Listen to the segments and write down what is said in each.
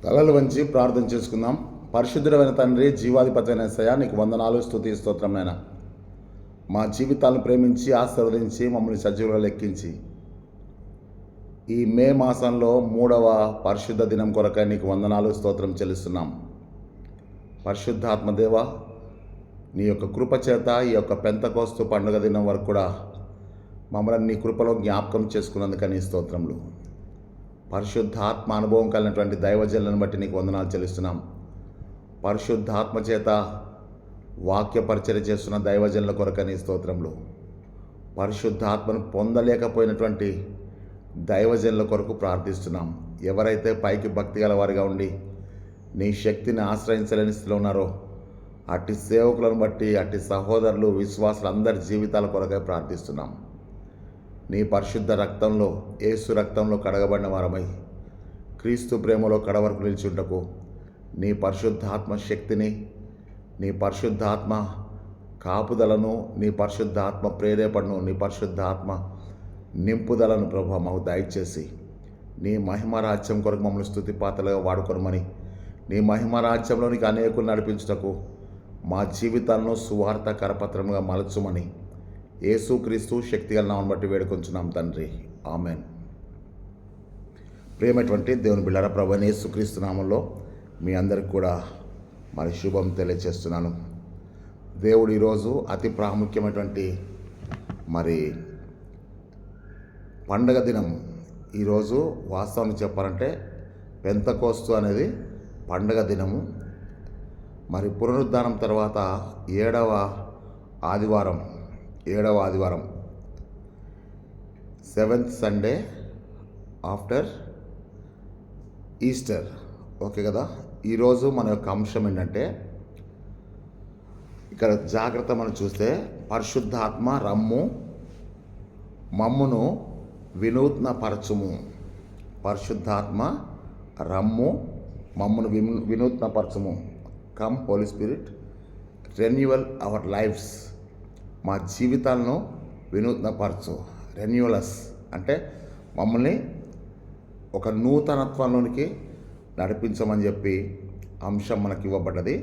తలలు వంచి ప్రార్థన చేసుకుందాం. పరిశుద్ధుడైన తండ్రి, జీవాధిపతైన యేసయ్యా, నీకు వందనాలు, స్తుతి, స్తోత్రం నాయనా. మా జీవితాలను ప్రేమించి ఆశీర్వదించి మమ్మల్ని సజీవులుగా లెక్కించి ఈ మే మాసంలో 3వ పరిశుద్ధ దినం కొరకై నీకు వందనాలు, స్తోత్రం చెల్లిస్తున్నాం. పరిశుద్ధాత్మదేవ, నీ యొక్క కృప చేత ఈ యొక్క పెంతకోస్తు పండుగ దినం వరకు కూడా మమ్మల్ని నీ కృపలో జ్ఞాపకం చేసుకున్నందుకని స్తోత్రములు. పరిశుద్ధాత్మ అనుభవం కలిగినటువంటి దైవజనులను బట్టి నీకు వందనాలు చెల్లిస్తున్నాం. పరిశుద్ధాత్మ చేత వాక్య పరిచర్య చేస్తున్న దైవజనుల కొరకని స్తోత్రములు. పరిశుద్ధాత్మను పొందలేకపోయినటువంటి దైవజనుల కొరకు ప్రార్థిస్తున్నాం. ఎవరైతే పైకి భక్తి గల వారిగా ఉండి నీ శక్తిని ఆశ్రయించలేని స్థితిలో ఉన్నారో అట్టి సేవకులను బట్టి, అట్టి సహోదరులు, విశ్వాసులు అందరి జీవితాల కొరకై ప్రార్థిస్తున్నాం. నీ పరిశుద్ధ రక్తంలో, యేసు రక్తంలో కడగబడిన వారమై క్రీస్తు ప్రేమలో కడవరకు నిలిచుంటకు నీ పరిశుద్ధాత్మ శక్తిని, నీ పరిశుద్ధాత్మ కాపుదలను, నీ పరిశుద్ధాత్మ ప్రేరేపణను, నీ పరిశుద్ధాత్మ నింపుదలను ప్రభు మాకు దయచేసి నీ మహిమ రాజ్యం కొరకు మమ్మల్ని స్తుతి పాత్రలుగా వాడుకోమని, నీ మహిమ రాజ్యంలోనికి అనేకులు నడిపించుటకు మా జీవితాలను సువార్త కరపత్రంగా మలచుమని యేసుక్రీస్తు శక్తిగల నామమును బట్టి వేడుకొంచున్నాం తండ్రి, ఆమెన్. ప్రియమైనటువంటి దేవుని బిడ్డలారా, ప్రభువైన యేసుక్రీస్తు నామంలో మీ అందరికి కూడా మరి శుభం తెలియజేస్తున్నాను. దేవుడు ఈరోజు అతి ప్రాముఖ్యమైనటువంటి మరి పండగ దినం. ఈరోజు వాస్తవాన్ని చెప్పాలంటే పెంతకోస్తు అనేది పండగ దినము. మరి పునరుద్ధానం తర్వాత ఏడవ ఆదివారం, 7th Sunday after Easter. Okay కదా. ఈరోజు మన యొక్క అంశం ఏంటంటే, ఇక్కడ జాగ్రత్త మనం చూస్తే, పరిశుద్ధాత్మ రమ్ము మమ్మును వినూత్న పరచుము. పరిశుద్ధాత్మ రమ్ము మమ్మును వినూత్న పరచుము. Come holy spirit, renewal our lives. మా జీవితాలను వినూత్నపరచు. రెన్యువలస్ అంటే మమ్మల్ని ఒక నూతనత్వంలోనికి నడిపించమని చెప్పి అంశం మనకి ఇవ్వబడ్డది.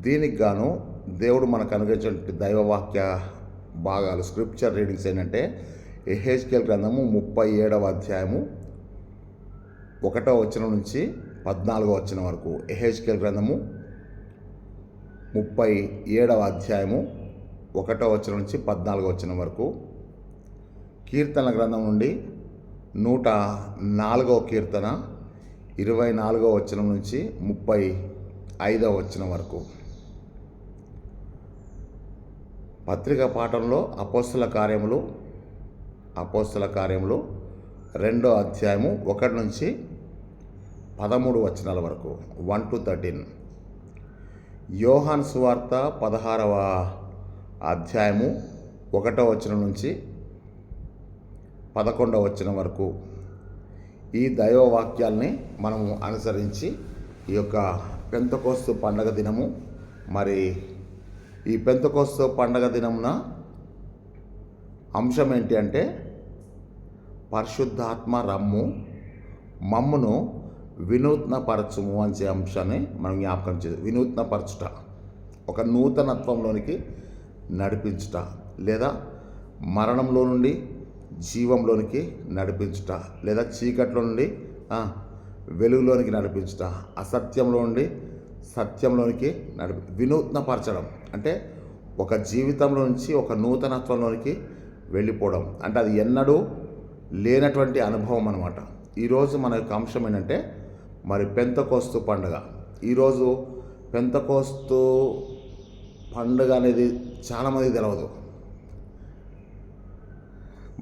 దీనికి గాను దేవుడు మనకు అనుగ్రహించిన దైవవాక్య భాగాలు, స్క్రిప్చర్ రీడింగ్స్ ఏంటంటే, యెహెజ్కేలు గ్రంథము 37వ అధ్యాయము 1వ వచనం నుంచి 14వ వచనం వరకు. యెహెజ్కేలు గ్రంథము 37వ అధ్యాయము 1వ వచనం నుంచి 14వ వచనం వరకు. కీర్తనల గ్రంథం నుండి 104వ కీర్తన 24వ వచనం నుంచి 35వ వచనం వరకు. పత్రిక పాఠంలో అపోస్తల కార్యములు 2వ అధ్యాయము 1 నుంచి 13 వచనాల వరకు, 1 to 13. యోహాను సువార్త 16వ అధ్యాయము 1వ వచనం నుంచి 11వ వచనం వరకు. ఈ దైవ వాక్యాల్ని మనము అనుసరించి ఈ యొక్క పెంతకోస్తు పండగ దినము, మరి ఈ పెంతకోస్తు పండగ దినమున అంశం ఏంటి అంటే, పరిశుద్ధాత్మ రమ్ము మమ్మును వినూత్నపరచుము అనే అంశాన్ని మనం జ్ఞాపకం చేయాలి. వినూత్నపరచుట, ఒక నూతనత్వంలోనికి నడిపించుట, లేదా మరణంలో నుండి జీవంలోనికి నడిపించుట, లేదా చీకట్లో నుండి వెలుగులోనికి నడిపించుట, అసత్యంలో నుండి సత్యంలోనికి వినూత్నపరచడం అంటే ఒక జీవితంలో నుంచి ఒక నూతనత్వంలోనికి వెళ్ళిపోవడం. అంటే అది ఎన్నడూ లేనటువంటి అనుభవం అన్నమాట. ఈరోజు మన యొక్క అంశం ఏంటంటే, మరి పెంతకోస్తు పండుగ. ఈరోజు పెంతకోస్తు పండుగ అనేది చాలామంది తెలియదు.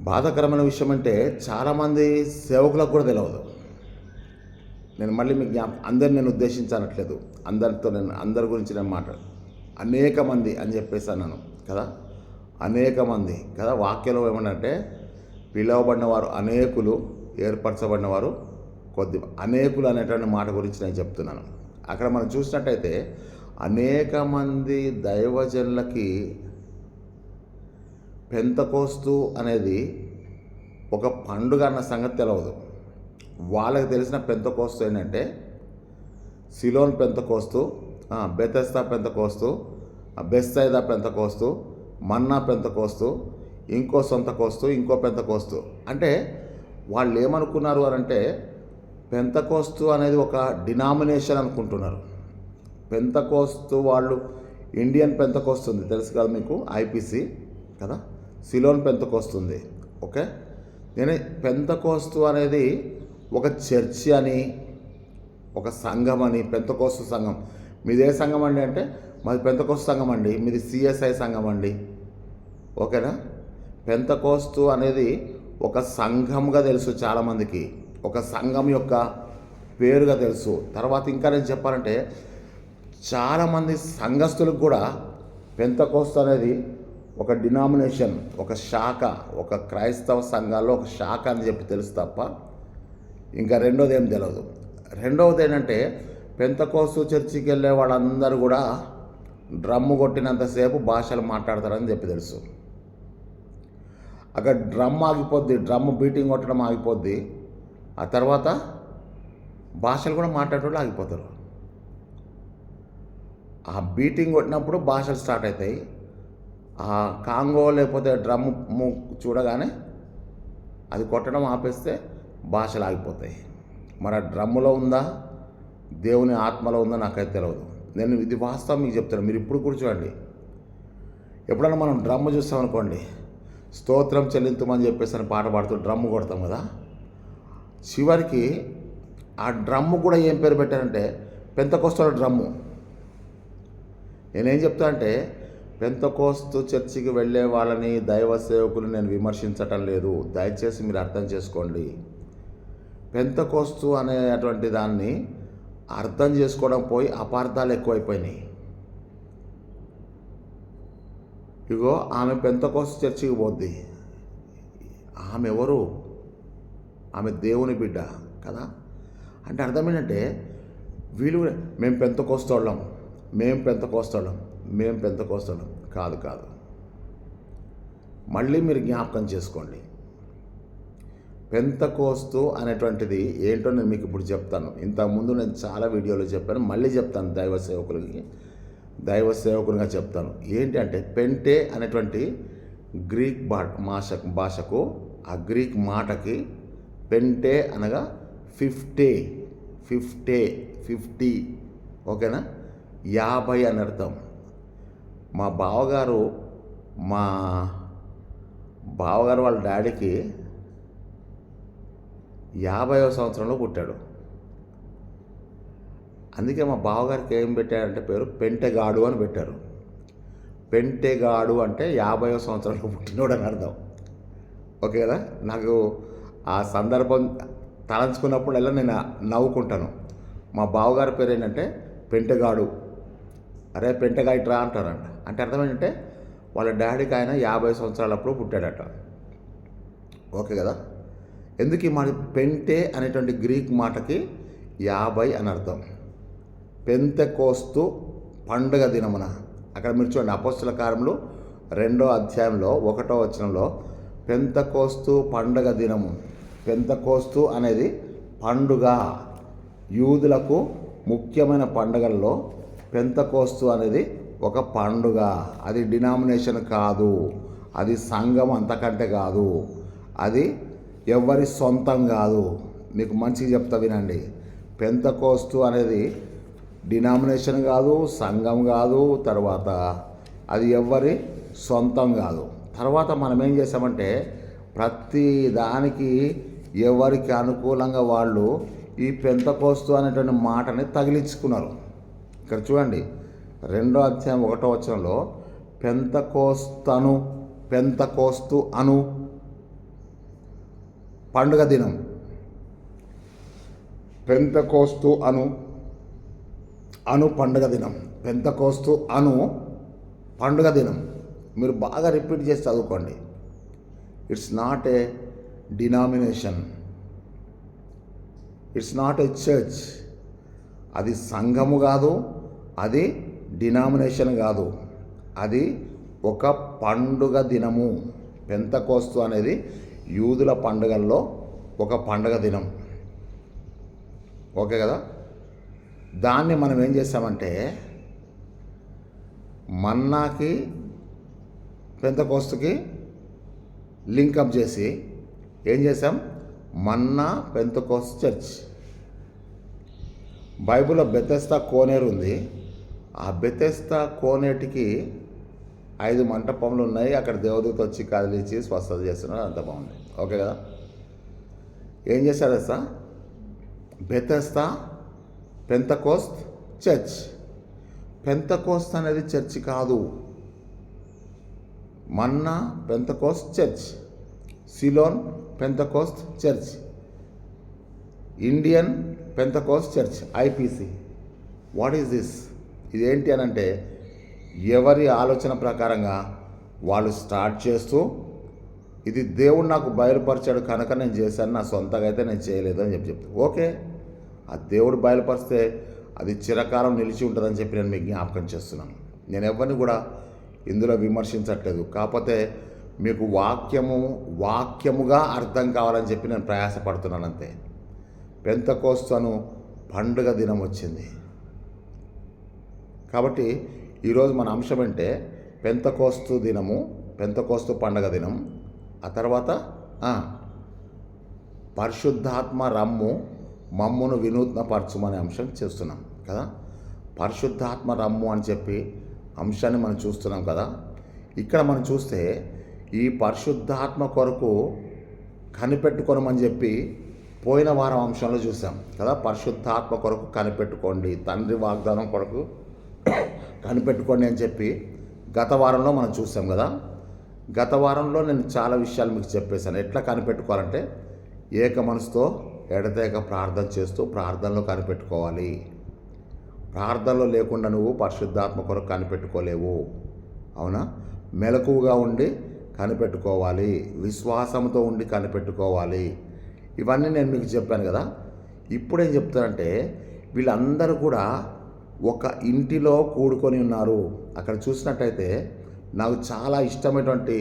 బాధాకరమైన విషయం అంటే, చాలామంది సేవకులకు కూడా తెలియదు. నేను మళ్ళీ మీకు అందరిని నేను ఉద్దేశించనట్లేదు, అందరి గురించి నేను అనేక మంది అని చెప్పేసి అన్నాను కదా. అనేక మంది కదా. వాక్యంలో ఏమన్నంటే, పిలువబడిన వారు అనేకులు, ఏర్పరచబడిన వారు కొద్ది. అనేకులు అనేటువంటి మాట గురించి నేను చెప్తున్నాను. అక్కడ మనం చూసినట్టయితే అనేక మంది దైవజనులకి పెంతకోస్తు అనేది ఒక పండుగ అన్న సంగతి తెలియదు. వాళ్ళకి తెలిసిన పెంతకోస్తు ఏంటంటే, Ceylon Pentecost, Bethesda Pentecost, Bethsaida Pentecost, manna Pentecost, ఇంకో సొంత కోస్తు, ఇంకో పెంతకోస్తు. అంటే వాళ్ళు ఏమనుకున్నారు అని అంటే పెంతకోస్తు అనేది ఒక డినామినేషన్ అనుకుంటున్నారు. పెంతకోస్తు వాళ్ళు ఇండియన్ పెంతకోస్తు ఉంది తెలుసు కదా మీకు, ఐపీసీ కదా, సిలోన్ పెంతకోస్తు ఉంది. ఓకే, నేను పెంతకోస్తు అనేది ఒక చర్చి అని, ఒక సంఘం అని, పెంతకోస్తు సంఘం. మీది ఏ సంఘం అండి అంటే మాది పెంతకోస్తు సంఘం అండి, మీది సిఎస్ఐ సంఘం అండి. ఓకేనా, పెంతకోస్తు అనేది ఒక సంఘంగా తెలుసు చాలామందికి, ఒక సంఘం యొక్క పేరుగా తెలుసు. తర్వాత ఇంకా నేను చెప్పాలంటే చాలామంది సంఘస్థులకు కూడా పెంతకోస్తు అనేది ఒక డినామినేషన్, ఒక శాఖ, ఒక క్రైస్తవ సంఘాల్లో ఒక శాఖ అని చెప్పి తెలుసు తప్ప ఇంకా రెండోది ఏం తెలియదు. రెండవది ఏంటంటే పెంతకోస్తు చర్చికి వెళ్ళే వాళ్ళందరూ కూడా డ్రమ్ము కొట్టినంతసేపు భాషలు మాట్లాడతారని చెప్పి తెలుసు. అక్కడ డ్రమ్ ఆగిపోద్ది, డ్రమ్ బీటింగ్ కొట్టడం ఆగిపోద్ది, ఆ తర్వాత భాషలు కూడా మాట్లాడేటోళ్ళు ఆగిపోతారు. ఆ బీటింగ్ కొట్టినప్పుడు భాషలు స్టార్ట్ అవుతాయి. ఆ కాంగో లేకపోతే డ్రమ్ము చూడగానే అది కొట్టడం ఆపేస్తే భాషలు ఆగిపోతాయి. మరి ఆ డ్రమ్ములో ఉందా, దేవుని ఆత్మలో ఉందా నాకైతే తెలియదు. నేను ఇది వాస్తవం మీకు చెప్తాను, మీరు ఇప్పుడు కూర్చోండి. ఎప్పుడైనా మనం డ్రమ్ము చూస్తామనుకోండి, స్తోత్రం చెల్లించమని చెప్పేసి అని పాట పాడుతూ డ్రమ్ము కొడతాం కదా, చివరికి ఆ డ్రమ్ము కూడా ఏం పేరు పెట్టారంటే పెంతకోస్తు డ్రమ్ము. నేనేం చెప్తా అంటే పెంతకోస్తు చర్చికి వెళ్ళే వాళ్ళని, దైవ సేవకులు నేను విమర్శించటం లేదు, దయచేసి మీరు అర్థం చేసుకోండి. పెంతకోస్తు అనేటువంటి దాన్ని అర్థం చేసుకోవడం పోయి అపార్థాలు ఎక్కువైపోయినాయి. ఇగో ఆమె పెంతకోస్తు చర్చికి పోద్ది, ఆమె ఎవరు? ఆమె దేవుని బిడ్డ కదా. అంటే అర్థం ఏంటంటే వీళ్ళు మేము పెంతకోస్తోళ్ళం, మేము పెంతకోస్తోళ్ళం, మేము పెంతకోస్తోళ్ళం కాదు కాదు. మళ్ళీ మీరు జ్ఞాపకం చేసుకోండి, పెంతకోస్తు అనేటువంటిది ఏంటో నేను మీకు ఇప్పుడు చెప్తాను. ఇంతకుముందు నేను చాలా వీడియోలో చెప్పాను, మళ్ళీ చెప్తాను. దైవ సేవకునిగా చెప్తాను. ఏంటి అంటే పెంటే అనేటువంటి గ్రీక్ భాషకు, ఆ గ్రీక్ మాటకి పెంటే అనగా 50, ఓకేనా, 50 అని అర్థం. మా బావగారు వాళ్ళ డాడీకి 50వ సంవత్సరంలో పుట్టాడు. అందుకే మా బావగారికి ఏం పెట్టారంటే పేరు పెంటెగాడు అని పెట్టారు. పెంటెగాడు అంటే 50వ సంవత్సరంలో పుట్టినోడు అని అర్థం. ఓకే కదా. నాకు ఆ సందర్భం తలంచుకున్నప్పుడల్లా నేను నవ్వుకుంటాను. మా బావగారి పేరు ఏంటంటే పెంటెగాడు. అరే పెంటెగాయిట్రా అంటారంట. అంటే అర్థం ఏంటంటే వాళ్ళ డాడీకి ఆయన 50 సంవత్సరాలప్పుడు పుట్టాడట. ఓకే కదా. ఎందుకు ఈ మాట పెంటే అనేటువంటి గ్రీక్ మాటకి 50 అని అర్థం. పెంతెకోస్తు పండుగ దినమున, అక్కడ మీరు చూడండి అపోస్తల కార్యములు 2వ అధ్యాయంలో 1వ వచనంలో పెంతెకోస్తు పండుగ దినము. పెంతెకోస్తు అనేది పండుగ, యూదులకు ముఖ్యమైన పండుగల్లో పెంతెకోస్తు అనేది ఒక పండుగ. అది డినామినేషన్ కాదు, అది సంఘం అంతకంటే కాదు, అది ఎవరి సొంతం కాదు. మీకు మంచిగా చెప్తా వినండి, పెంతెకోస్తు అనేది డినామినేషన్ కాదు, సంఘం కాదు, తర్వాత అది ఎవరి సొంతం కాదు. తర్వాత మనం ఏం చేసామంటే ప్రతి దానికి ఎవరికి అనుకూలంగా వాళ్ళు ఈ పెంతెకోస్తు అనేటువంటి మాటని తగిలించుకున్నారు. ఇక్కడ చూడండి 2వ అధ్యాయం 1వ వచనంలో పెంతెకోస్తు అను పండుగ దినం, పెంతెకోస్తు అను పండుగ దినం, పెంతెకోస్తు అను పండుగ దినం. మీరు బాగా రిపీట్ చేసి చదువుకోండి. It's not a denomination, it's not a church. అది సంఘము కాదు, అది డినామినేషన్ కాదు, అది ఒక పండుగ దినము. పెంతెకోస్తు అనేది యూదుల పండుగల్లో ఒక పండుగ దినం. ఓకే కదా. దాన్ని మనం ఏం చేస్తామంటే మన్నాకి పెంతెకోస్తుకి లింకప్ చేసి ఏం చేసాం, మన్నా పెంతెకోస్తు చర్చ్. బైబిల్లో బెతెస్దా కోనేరు ఉంది. ఆ బెతెస్దా కోనేటికి 5 మంటపములు ఉన్నాయి. అక్కడ దేవదూత వచ్చి కదిలించి స్వస్థత చేస్తున్నారు. అంత బాగుంది, ఓకే కదా. ఏం చేశారు sir, Bethesda Pentecost church. Pentecost అనేది చర్చి కాదు, manna Pentecost church, Ceylon Pentecost church, Indian Pentecost church, IPC. What is this? ఇదేంటి అని అంటే ఎవరి ఆలోచన ప్రకారంగా వాళ్ళు స్టార్ట్ చేస్తూ, ఇది దేవుడు నాకు బయలుపరిచాడు కనుక నేను చేశాను, నా సొంతగా అయితే నేను చేయలేదు అని చెప్తాను. ఓకే, ఆ దేవుడు బయలుపరిస్తే అది చిరకాలం నిలిచి ఉంటుందని చెప్పి నేను మీకు జ్ఞాపకం చేస్తున్నాను. నేను ఎవరిని కూడా ఇందులో విమర్శించట్లేదు. కాకపోతే మీకు వాక్యముగా అర్థం కావాలని చెప్పి నేను ప్రయాసపడుతున్నాను అంతే. పెంతెకోస్తు పండుగ దినం వచ్చింది కాబట్టి ఈరోజు మన అంశం అంటే పెంతెకోస్తు దినము, పెంతెకోస్తు పండుగ దినం. ఆ తర్వాత పరిశుద్ధాత్మ రమ్ము మమ్మును వినూత్నపరచుమనే అంశం చేస్తున్నాం కదా. పరిశుద్ధాత్మ రమ్ము అని చెప్పి అంశాన్ని మనం చూస్తున్నాం కదా. ఇక్కడ మనం చూస్తే ఈ పరిశుద్ధాత్మ కొరకు కనిపెట్టుకోనమని చెప్పి పోయిన వారం అంశంలో చూసాం కదా. పరిశుద్ధాత్మ కొరకు కనిపెట్టుకోండి, తండ్రి వాగ్దానం కొరకు కనిపెట్టుకోండి అని చెప్పి గత వారంలో మనం చూసాం కదా. గత వారంలో నేను చాలా విషయాలు మీకు చెప్పేశాను. ఎట్లా కనిపెట్టుకోవాలంటే ఏక మనసుతో ఎడతెగక ప్రార్థన చేస్తూ ప్రార్థనలో కనిపెట్టుకోవాలి. ప్రార్థనలో లేకుండా నువ్వు పరిశుద్ధాత్మ కొరకు కనిపెట్టుకోలేవు, అవునా. మెలకువగా ఉండి కనిపెట్టుకోవాలి, విశ్వాసంతో ఉండి కనిపెట్టుకోవాలి. ఇవన్నీ నేను మీకు చెప్పాను కదా. ఇప్పుడేం చెప్తానంటే వీళ్ళందరూ కూడా ఒక ఇంటిలో కూడుకొని ఉన్నారు. అక్కడ చూసినట్టయితే నాకు చాలా ఇష్టమైనటువంటి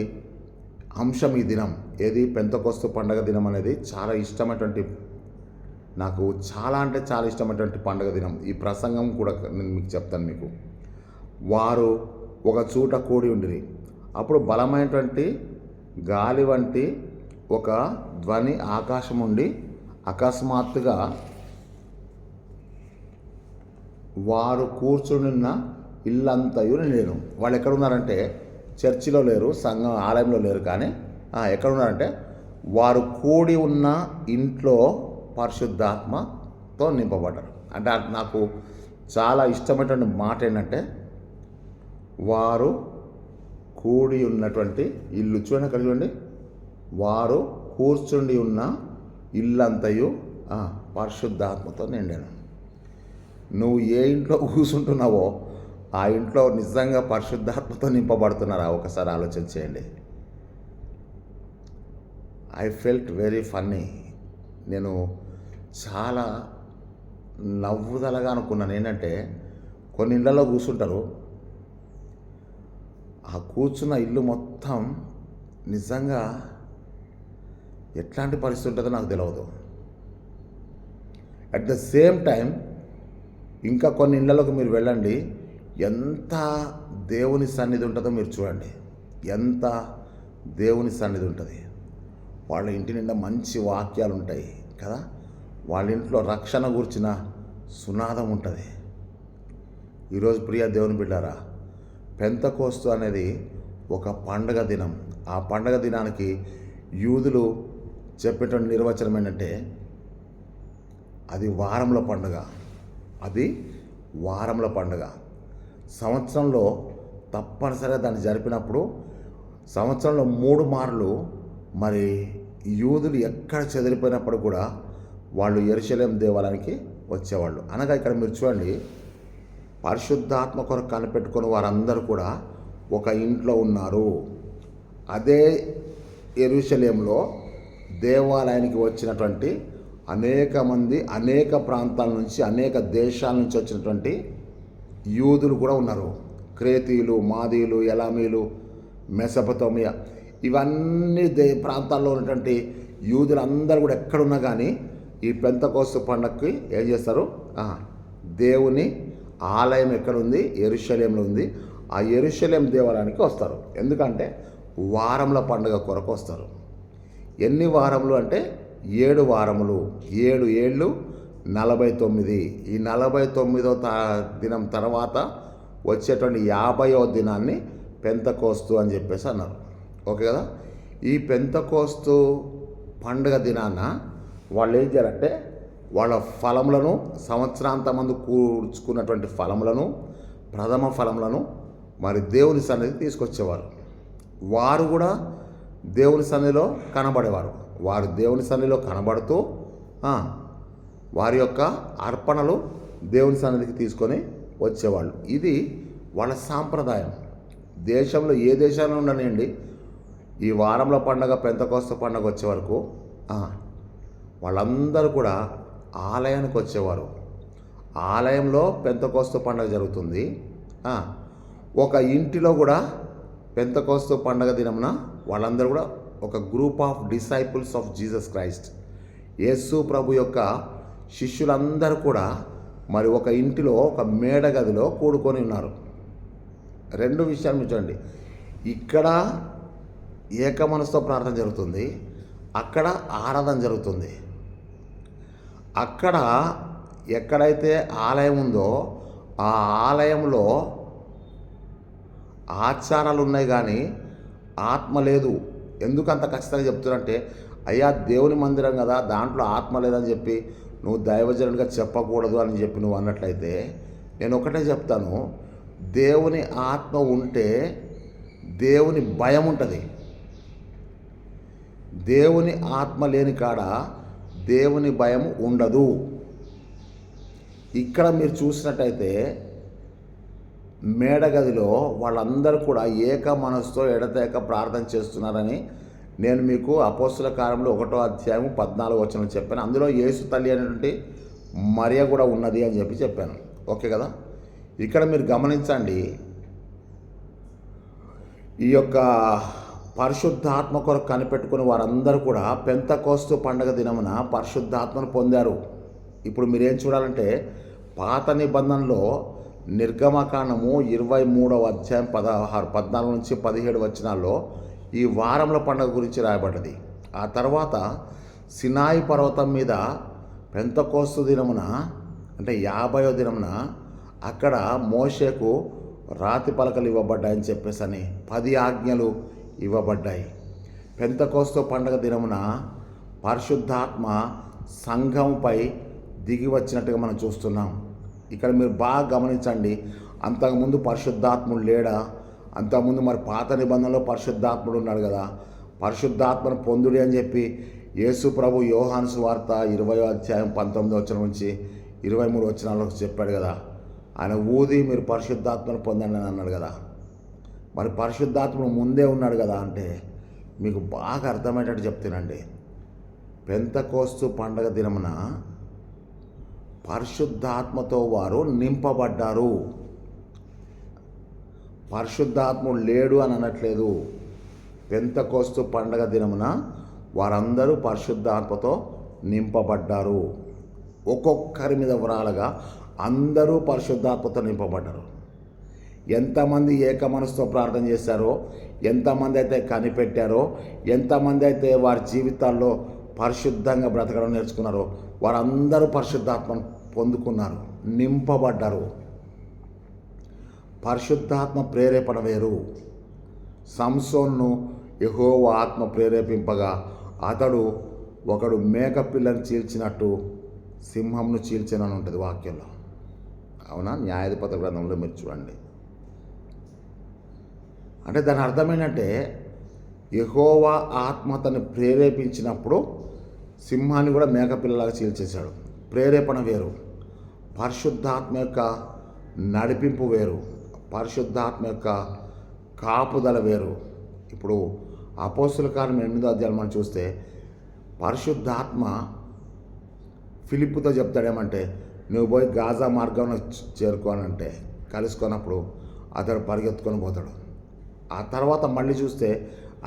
అంశం ఈ దినం ఏది, పెంతెకోస్తు పండుగ దినం అనేది చాలా ఇష్టమైనటువంటి, నాకు చాలా అంటే చాలా ఇష్టమైనటువంటి పండుగ దినం. ఈ ప్రసంగం కూడా నేను మీకు చెప్తాను. మీకు వారు ఒక చోట కూడి ఉండిరి, అప్పుడు బలమైనటువంటి గాలి వంటి ఒక ధ్వని ఆకాశం ఉండి అకస్మాత్తుగా వారు కూర్చున్న ఇల్లంతయు నేను. వాళ్ళు ఎక్కడున్నారంటే చర్చిలో లేరు, సంఘం ఆలయంలో లేరు, కానీ ఎక్కడున్నారంటే వారు కూడి ఉన్న ఇంట్లో పరిశుద్ధాత్మతో నింపబడ్డారు. అంటే నాకు చాలా ఇష్టమైనటువంటి మాట ఏంటంటే వారు కూడి ఉన్నటువంటి ఇల్లు. చూడండి అక్కడ చూడండి, వారు కూర్చుండి ఉన్న ఇల్లంతయు పరిశుద్ధాత్మతో నిండాను. నువ్వు ఏ ఇంట్లో కూర్చుంటున్నావో ఆ ఇంట్లో నిజంగా పరిశుద్ధాత్మతో నింపబడుతున్నారా? ఒకసారి ఆలోచన చేయండి. I felt very funny. నేను చాలా నవ్వుదలగా అనుకున్నాను. ఏంటంటే కొన్ని ఇళ్లలో కూర్చుంటారు, ఆ కూర్చున్న ఇల్లు మొత్తం నిజంగా ఎట్లాంటి పరిస్థితి ఉంటుందో నాకు తెలియదు. అట్ ద సేమ్ టైం ఇంకా కొన్ని ఇళ్లలోకి మీరు వెళ్ళండి, ఎంత దేవుని సన్నిధి ఉంటుందో మీరు చూడండి. ఎంత దేవుని సన్నిధి ఉంటుంది. వాళ్ళ ఇంటి నిండా మంచి వాక్యాలు ఉంటాయి కదా. వాళ్ళ ఇంట్లో రక్షణ గురించిన సునాదం ఉంటుంది. ఈరోజు ప్రియ దేవుని బిడ్డారా, పెంతెకోస్తు అనేది ఒక పండగ దినం. ఆ పండగ దినానికి యూదులు చెప్పేటువంటి నిర్వచనం ఏంటంటే అది వారంలో పండుగ. అది వారంలో పండుగ. సంవత్సరంలో తప్పనిసరిగా దాన్ని జరిపినప్పుడు సంవత్సరంలో 3 మార్లు మరి యూదులు ఎక్కడ చెదిరిపోయినప్పుడు కూడా వాళ్ళు యెరూషలేం దేవాలయానికి వచ్చేవాళ్ళు. అనగా ఇక్కడ మీరు చూడండి, పరిశుద్ధాత్మ కొరకు కనిపెట్టుకుని వారందరూ కూడా ఒక ఇంట్లో ఉన్నారు. అదే యెరూషలేంలో దేవాలయానికి వచ్చినటువంటి అనేక మంది, అనేక ప్రాంతాల నుంచి, అనేక దేశాల నుంచి వచ్చినటువంటి యూదులు కూడా ఉన్నారు. క్రేతీయులు, మాదీయులు, ఎలామీలు, మెసొపొతేమియా, ఇవన్నీ ప్రాంతాల్లో ఉన్నటువంటి యూదులందరూ కూడా ఎక్కడున్నా కానీ ఈ పెంతెకోస్తు పండగకి ఏం చేస్తారు, దేవుని ఆలయం ఎక్కడుంది? యెరూషలేంలో ఉంది. ఆ యెరూషలేం దేవాలయానికి వస్తారు. ఎందుకంటే వారముల పండుగ కొరకు వస్తారు. ఎన్ని వారములు అంటే 7 వారములు. 7 ఏళ్ళు 49. ఈ 49వ దినం తర్వాత వచ్చేటువంటి 50వ దినాన్ని పెంతెకోస్తు అని చెప్పేసి అన్నారు. ఓకే కదా. ఈ పెంతెకోస్తు పండుగ దినాన వాళ్ళు ఏం చేయాలంటే వాళ్ళ ఫలములను, సంవత్సరాంతమందు కూర్చుకున్నటువంటి ఫలములను, ప్రథమ ఫలములను మరి దేవుని సన్నిధికి తీసుకొచ్చేవారు. వారు కూడా దేవుని సన్నిధిలో కనబడేవారు. వారు దేవుని సన్నిధిలో కనబడుతూ వారి యొక్క అర్పణలు దేవుని సన్నిధికి తీసుకొని వచ్చేవాళ్ళు. ఇది వాళ్ళ సాంప్రదాయం. దేశంలో ఏ దేశంలో ఉండనండి, ఈ వారంలో పండగ పెంతెకోస్తు పండగ వచ్చే వరకు వాళ్ళందరూ కూడా ఆలయానికి వచ్చేవారు. ఆలయంలో పెంతెకోస్తు పండగ జరుగుతుంది. ఒక ఇంటిలో కూడా పెంతెకోస్తు పండగ దినమున వాళ్ళందరూ కూడా ఒక group of disciples of Jesus Christ, యేసు ప్రభు యొక్క శిష్యులందరూ కూడా మరి ఒక ఇంటిలో ఒక మేడ గదిలో కూడుకొని ఉన్నారు. 2 విషయాలు చూడండి. ఇక్కడ ఏక మనసుతో ప్రార్థన జరుగుతుంది, అక్కడ ఆరాధన జరుగుతుంది. అక్కడ ఎక్కడైతే ఆలయం ఉందో ఆ ఆలయంలో ఆచారాలు ఉన్నాయి కానీ ఆత్మ లేదు. ఎందుకు అంత ఖచ్చితంగా చెప్తున్నారంటే, అయ్యా దేవుని మందిరం కదా, దాంట్లో ఆత్మ లేదని చెప్పి నువ్వు దైవజనుడిగా చెప్పకూడదు అని చెప్పి నువ్వు అన్నట్లయితే నేను ఒకటే చెప్తాను, దేవుని ఆత్మ ఉంటే దేవుని భయం ఉంటుంది. దేవుని ఆత్మ లేని కాడ దేవుని భయం ఉండదు. ఇక్కడ మీరు చూసినట్టయితే మేడగదిలో వాళ్ళందరూ కూడా ఏక మనసుతో ఎడతెగక ప్రార్థన చేస్తున్నారని నేను మీకు అపోస్తుల కార్యములు 1వ అధ్యాయం 14వ వచనం చెప్పాను. అందులో యేసు తల్లి అనేటువంటి మరియ కూడా ఉన్నది అని చెప్పి చెప్పాను. ఓకే కదా. ఇక్కడ మీరు గమనించండి, ఈ యొక్క పరిశుద్ధాత్మ కొరకు కనిపెట్టుకుని వారందరూ కూడా పెంతెకోస్తు పండుగ దినమున పరిశుద్ధాత్మను పొందారు. ఇప్పుడు మీరేం చూడాలంటే పాత నిబంధనలో నిర్గమకాండము 23వ అధ్యాయం 14 నుంచి 17 వచనాల్లో ఈ వారముల పండుగ గురించి రాయబడ్డది. ఆ తర్వాత సినాయి పర్వతం మీద పెంతెకోస్తు దినమున అంటే 50వ దినమున అక్కడ మోషేకు రాతి పలకలు ఇవ్వబడ్డాయని చెప్పేసి అని 10 ఆజ్ఞలు ఇవ్వబడ్డాయి. పెంతెకోస్తు పండుగ దినమున పరిశుద్ధాత్మ సంఘంపై దిగి వచ్చినట్టుగా మనం చూస్తున్నాం. ఇక్కడ మీరు బాగా గమనించండి, అంతకుముందు పరిశుద్ధాత్ముడు లేడా? అంతకుముందు మరి పాత నిబంధనలో పరిశుద్ధాత్ముడు ఉన్నాడు కదా. పరిశుద్ధాత్మను పొందుడి అని చెప్పి యేసు ప్రభు యోహాను సువార్త 20వ అధ్యాయం 19వ వచనం నుంచి 23 వచనాలకు చెప్పాడు కదా. ఆయన ఊది మీరు పరిశుద్ధాత్మను పొందండి అని అన్నాడు కదా. మరి పరిశుద్ధాత్ముడు ముందే ఉన్నాడు కదా అంటే మీకు బాగా అర్థమయ్యేటట్టు చెప్తానండి. పెంతెకోస్తు పండగ దినమున పరిశుద్ధాత్మతో వారు నింపబడ్డారు. పరిశుద్ధాత్ముడు లేడు అని అనట్లేదు. పెంతెకోస్తు పండగ దినమున వారందరూ పరిశుద్ధాత్మతో నింపబడ్డారు. ఒక్కొక్కరి మీద వరాలుగా అందరూ పరిశుద్ధాత్మతో నింపబడ్డారు. ఎంతమంది ఏక మనసుతో ప్రార్థన చేశారో, ఎంతమంది అయితే కనిపెట్టారో, ఎంతమంది అయితే వారి జీవితాల్లో పరిశుద్ధంగా బ్రతకడం నేర్చుకున్నారో వారందరూ పరిశుద్ధాత్మను పొందుకున్నారు, నింపబడ్డారు. పరిశుద్ధాత్మ ప్రేరేపణ వేరు. సంసోన్ను యెహోవా ఆత్మ ప్రేరేపింపగా అతడు ఒకడు మేకపిల్లని చీల్చినట్టు సింహంను చీల్చినని ఉంటుంది వాక్యంలో. అవునా? న్యాయాధిపతుల గ్రంథంలో మీరు చూడండి. అంటే దాని అర్థం ఏంటంటే యెహోవా ఆత్మ తను ప్రేరేపించినప్పుడు సింహాన్ని కూడా మేకపిల్లలాగా చీల్చేశాడు. ప్రేరేపణ వేరు, పరిశుద్ధాత్మ యొక్క నడిపింపు వేరు, పరిశుద్ధాత్మ యొక్క కాపుదల వేరు. ఇప్పుడు అపోస్తుల కార్యం 8వ అధ్యాయం మనం చూస్తే పరిశుద్ధాత్మ ఫిలిప్పుతో చెప్తాడేమంటే నువ్వు పోయి గాజా మార్గంలో చేరుకోనంటే కలుసుకున్నప్పుడు అతడు పరిగెత్తుకొని పోతాడు. ఆ తర్వాత మళ్ళీ చూస్తే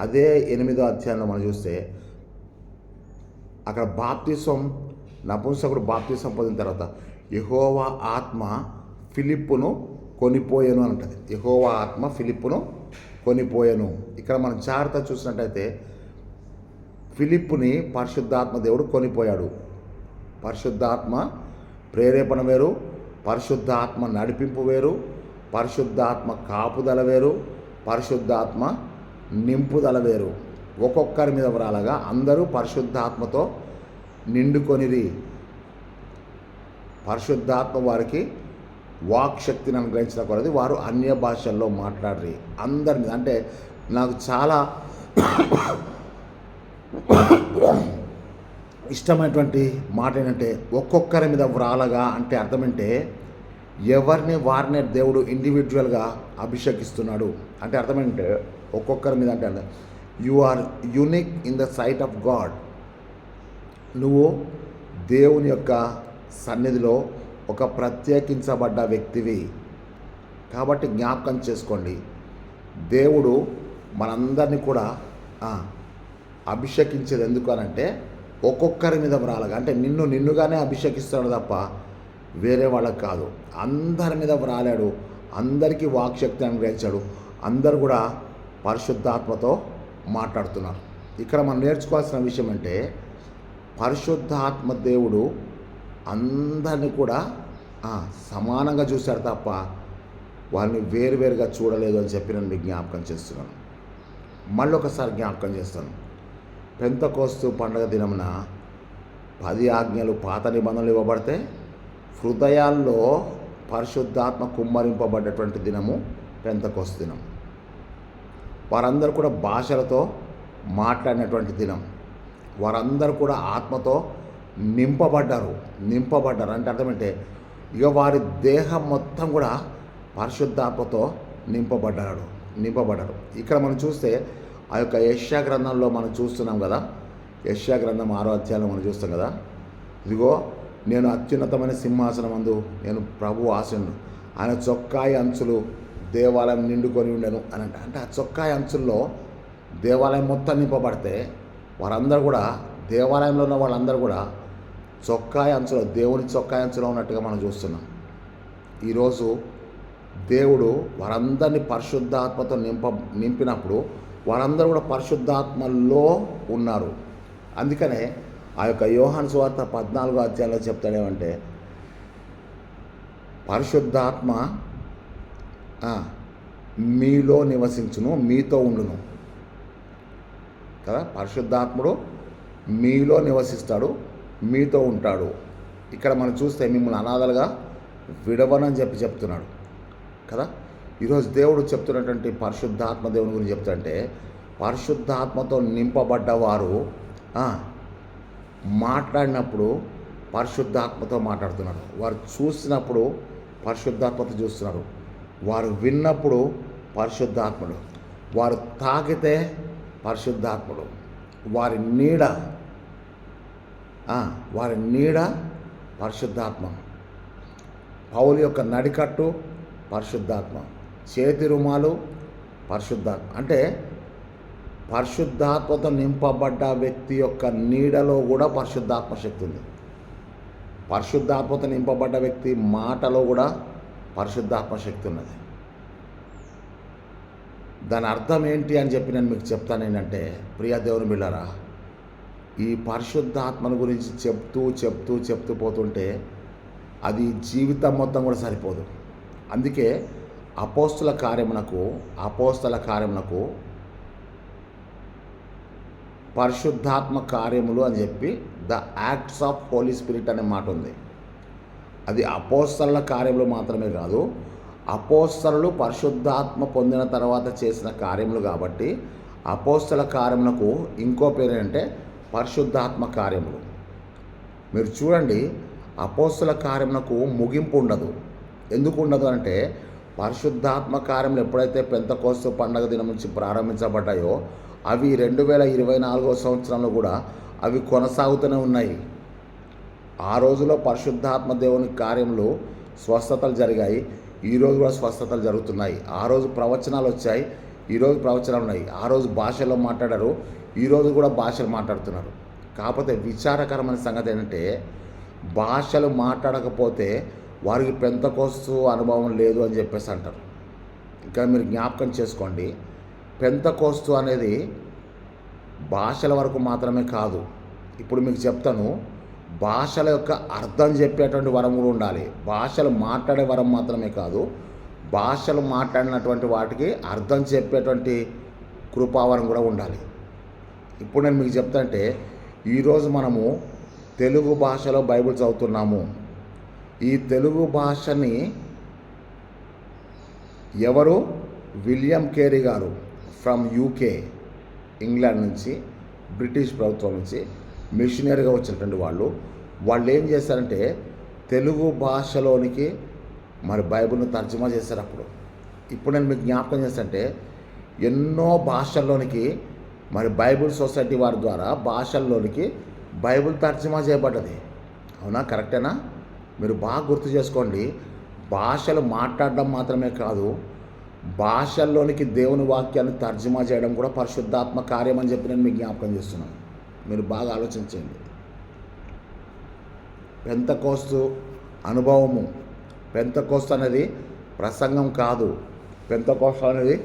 అదే 8వ అధ్యాయంలో మనం చూస్తే అక్కడ బాప్తిసం నపుంసకుడు బాప్తిసం పొందిన తర్వాత యెహోవా ఆత్మ ఫిలిప్పును కొనిపోయాను అని ఉంటుంది. యెహోవా ఆత్మ ఫిలిప్పును కొనిపోయాను. ఇక్కడ మనం జాగ్రత్త చూసినట్టయితే ఫిలిప్పుని పరిశుద్ధాత్మ దేవుడు కొనిపోయాడు. పరిశుద్ధాత్మ ప్రేరేపణ వేరు, పరిశుద్ధాత్మ నడిపింపు వేరు, పరిశుద్ధాత్మ కాపుదల వేరు, పరిశుద్ధాత్మ నింపుదల వేరు. ఒక్కొక్కరి మీద వరాలగా అందరూ పరిశుద్ధాత్మతో నిండుకొనిరి. పరిశుద్ధాత్మ వారికి వాక్శక్తిని అనుగ్రహించిన కొలది వారు అన్య భాషల్లో మాట్లాడరి. అందరి మీద అంటే నాకు చాలా ఇష్టమైనటువంటి మాట ఏంటంటే ఒక్కొక్కరి మీద వ్రాలగా అంటే అర్థం అంటే ఎవరిని వారినే దేవుడు ఇండివిజువల్గా అభిషేకిస్తున్నాడు అంటే అర్థం ఏంటంటే ఒక్కొక్కరి మీద అంటే you are unique in the sight of God. నువ్వు దేవుని యొక్క సన్నిధిలో ఒక ప్రత్యేకించబడ్డ వ్యక్తివి. కాబట్టి జ్ఞాపకం చేసుకోండి, దేవుడు మనందరినీ కూడా అభిషేకించేది ఎందుకు అనంటే ఒక్కొక్కరి మీద వ్రాలగా అంటే నిన్నుగానే అభిషేకిస్తాడు తప్ప వేరే వాళ్ళకి కాదు. అందరి మీద వ్రాలాడు, అందరికీ వాక్శక్తి అనుగ్రహించాడు, అందరు కూడా పరిశుద్ధాత్మతో మాట్లాడుతున్నారు. ఇక్కడ మనం నేర్చుకోవాల్సిన విషయం అంటే పరిశుద్ధాత్మ దేవుడు అందరినీ కూడా సమానంగా చూశాడు తప్ప వాళ్ళని వేరువేరుగా చూడలేదు అని చెప్పి నేను మీకు జ్ఞాపకం చేస్తున్నాను. మళ్ళీ ఒకసారి జ్ఞాపకం చేస్తాను. పెంతెకోస్తు పండుగ దినమున 10 ఆజ్ఞలు పాత నిబంధనలు ఇవ్వబడితే హృదయాల్లో పరిశుద్ధాత్మ కుమ్మరింపబడ్డటువంటి దినము పెంతెకోస్తు దినం. వారందరూ కూడా భాషలతో మాట్లాడినటువంటి దినం. వారందరూ కూడా ఆత్మతో నింపబడ్డారు అంటే అర్థమంటే ఇక వారి దేహం మొత్తం కూడా పరిశుద్ధాత్మతో నింపబడ్డారు. ఇక్కడ మనం చూస్తే ఆ యొక్క యెషయా గ్రంథంలో మనం చూస్తున్నాం కదా, యెషయా గ్రంథం 6వ అధ్యాయంలో మనం చూస్తాం కదా, ఇదిగో నేను అత్యున్నతమైన సింహాసనం అందు నేను ప్రభు ఆసనుడు, ఆయన చొక్కాయి అంచులు దేవాలయం నిండుకొని ఉండను అని అంటే ఆ చొక్కాయి అంచుల్లో దేవాలయం మొత్తం నింపబడితే వారందరూ కూడా దేవాలయంలో ఉన్న వాళ్ళందరూ కూడా చొక్కాయి అంచులో దేవుని చొక్కాయి అంచులో ఉన్నట్టుగా మనం చూస్తున్నాం. ఈరోజు దేవుడు వారందరినీ పరిశుద్ధాత్మతో నింపినప్పుడు వారందరూ కూడా పరిశుద్ధాత్మలో ఉన్నారు. అందుకనే ఆ యొక్క యోహాను సువార్త 14వ అధ్యాయంలో చెప్తాడేమంటే పరిశుద్ధాత్మ మీలో నివసించును, మీతో ఉండును కదా. పరిశుద్ధాత్ముడు మీలో నివసిస్తాడు, మీతో ఉంటాడు. ఇక్కడ మనం చూస్తే మిమ్మల్ని అనాథలుగా విడవనని చెప్తున్నాడు కదా. ఈరోజు దేవుడు చెప్తున్నటువంటి పరిశుద్ధాత్మ దేవుని గురించి చెప్తుంటే పరిశుద్ధాత్మతో నింపబడ్డవారు మాట్లాడినప్పుడు పరిశుద్ధాత్మతో మాట్లాడుతున్నారు, వారు చూసినప్పుడు పరిశుద్ధాత్మతో చూస్తున్నారు, వారు విన్నప్పుడు పరిశుద్ధాత్ముడు, వారు తాకితే పరిశుద్ధాత్ముడు, వారి నీడ పరిశుద్ధాత్మ, పౌలు యొక్క నడికట్టు పరిశుద్ధాత్మ, చేతి రుమాలు పరిశుద్ధాత్మ. అంటే పరిశుద్ధాత్మతో నింపబడ్డ వ్యక్తి యొక్క నీడలో కూడా పరిశుద్ధాత్మ శక్తి ఉంది. పరిశుద్ధాత్మతో నింపబడ్డ వ్యక్తి మాటలో కూడా పరిశుద్ధాత్మ శక్తి ఉన్నది. దాని అర్థం ఏంటి అని చెప్పి నేను మీకు చెప్తాను. ఏంటంటే ప్రియ దేవుని బిడ్డలారా, ఈ పరిశుద్ధాత్మను గురించి చెప్తూ పోతుంటే అది జీవితం మొత్తం కూడా సరిపోదు. అందుకే అపోస్తల కార్యమునకు పరిశుద్ధాత్మ కార్యములు అని చెప్పి the acts of Holy Spirit అనే మాట ఉంది. అది అపోస్తల కార్యములు మాత్రమే కాదు, అపోస్తలు పరిశుద్ధాత్మ పొందిన తర్వాత చేసిన కార్యములు కాబట్టి అపోస్తల కార్యములకు ఇంకో పేరు ఏంటంటే పరిశుద్ధాత్మ కార్యములు. మీరు చూడండి, అపోస్తల కార్యములకు ముగింపు ఉండదు. ఎందుకు ఉండదు అంటే పరిశుద్ధాత్మ కార్యములు ఎప్పుడైతే పెంతెకోస్తు పండగ దినం నుంచి ప్రారంభించబడ్డాయో అవి 2024వ సంవత్సరంలో కూడా అవి కొనసాగుతూనే ఉన్నాయి. ఆ రోజులో పరిశుద్ధాత్మ దేవుని కార్యములు స్వస్థతలు జరిగాయి, ఈరోజు కూడా స్వస్థతలు జరుగుతున్నాయి. ఆ రోజు ప్రవచనాలు వచ్చాయి, ఈరోజు ప్రవచనాలు ఉన్నాయి. ఆ రోజు భాషలో మాట్లాడారు, ఈరోజు కూడా భాషలు మాట్లాడుతున్నారు. కాకపోతే విచారకరమైన సంగతి ఏంటంటే భాషలు మాట్లాడకపోతే వారికి పెంతెకోస్తు అనుభవం లేదు అని చెప్పేసి అంటారు. ఇంకా మీరు జ్ఞాపకం చేసుకోండి, పెంతెకోస్తు అనేది భాషల వరకు మాత్రమే కాదు. ఇప్పుడు మీకు చెప్తాను, భాషల యొక్క అర్థం చెప్పేటువంటి వరం కూడా ఉండాలి. భాషలు మాట్లాడే వరం మాత్రమే కాదు, భాషలు మాట్లాడినటువంటి వాటికి అర్థం చెప్పేటువంటి కృపావరం కూడా ఉండాలి. ఇప్పుడు నేను మీకు చెప్తానంటే, ఈరోజు మనము తెలుగు భాషలో బైబిల్ చదువుతున్నాము. ఈ తెలుగు భాషని ఎవరు? విలియం కేరీ గారు ఫ్రమ్ యూకే, ఇంగ్లాండ్ నుంచి, బ్రిటిష్ ప్రభుత్వం నుంచి మిషనరీగా వచ్చినటువంటి వాళ్ళు ఏం చేశారంటే తెలుగు భాషలోనికి మరి బైబిల్ను తర్జుమా చేశారు. ఇప్పుడు నేను మీకు జ్ఞాపకం చేస్తానంటే, ఎన్నో భాషల్లోనికి మరి బైబిల్ సొసైటీ వారి ద్వారా భాషల్లోనికి బైబిల్ తర్జుమా చేయబడ్డది. అవునా? కరెక్టేనా? మీరు బాగా గుర్తు చేసుకోండి. భాషలు మాట్లాడడం మాత్రమే కాదు, భాషల్లోనికి దేవుని వాక్యాన్ని తర్జుమా చేయడం కూడా పరిశుద్ధాత్మ కార్యం అని చెప్పి నేను మీకు జ్ఞాపకం చేస్తున్నాను. మీరు బాగా ఆలోచించండి. పెంతెకోస్తు అనుభవము, పెంతెకోస్తు అనేది ప్రసంగం కాదు. పెంతెకోస్తు అనేది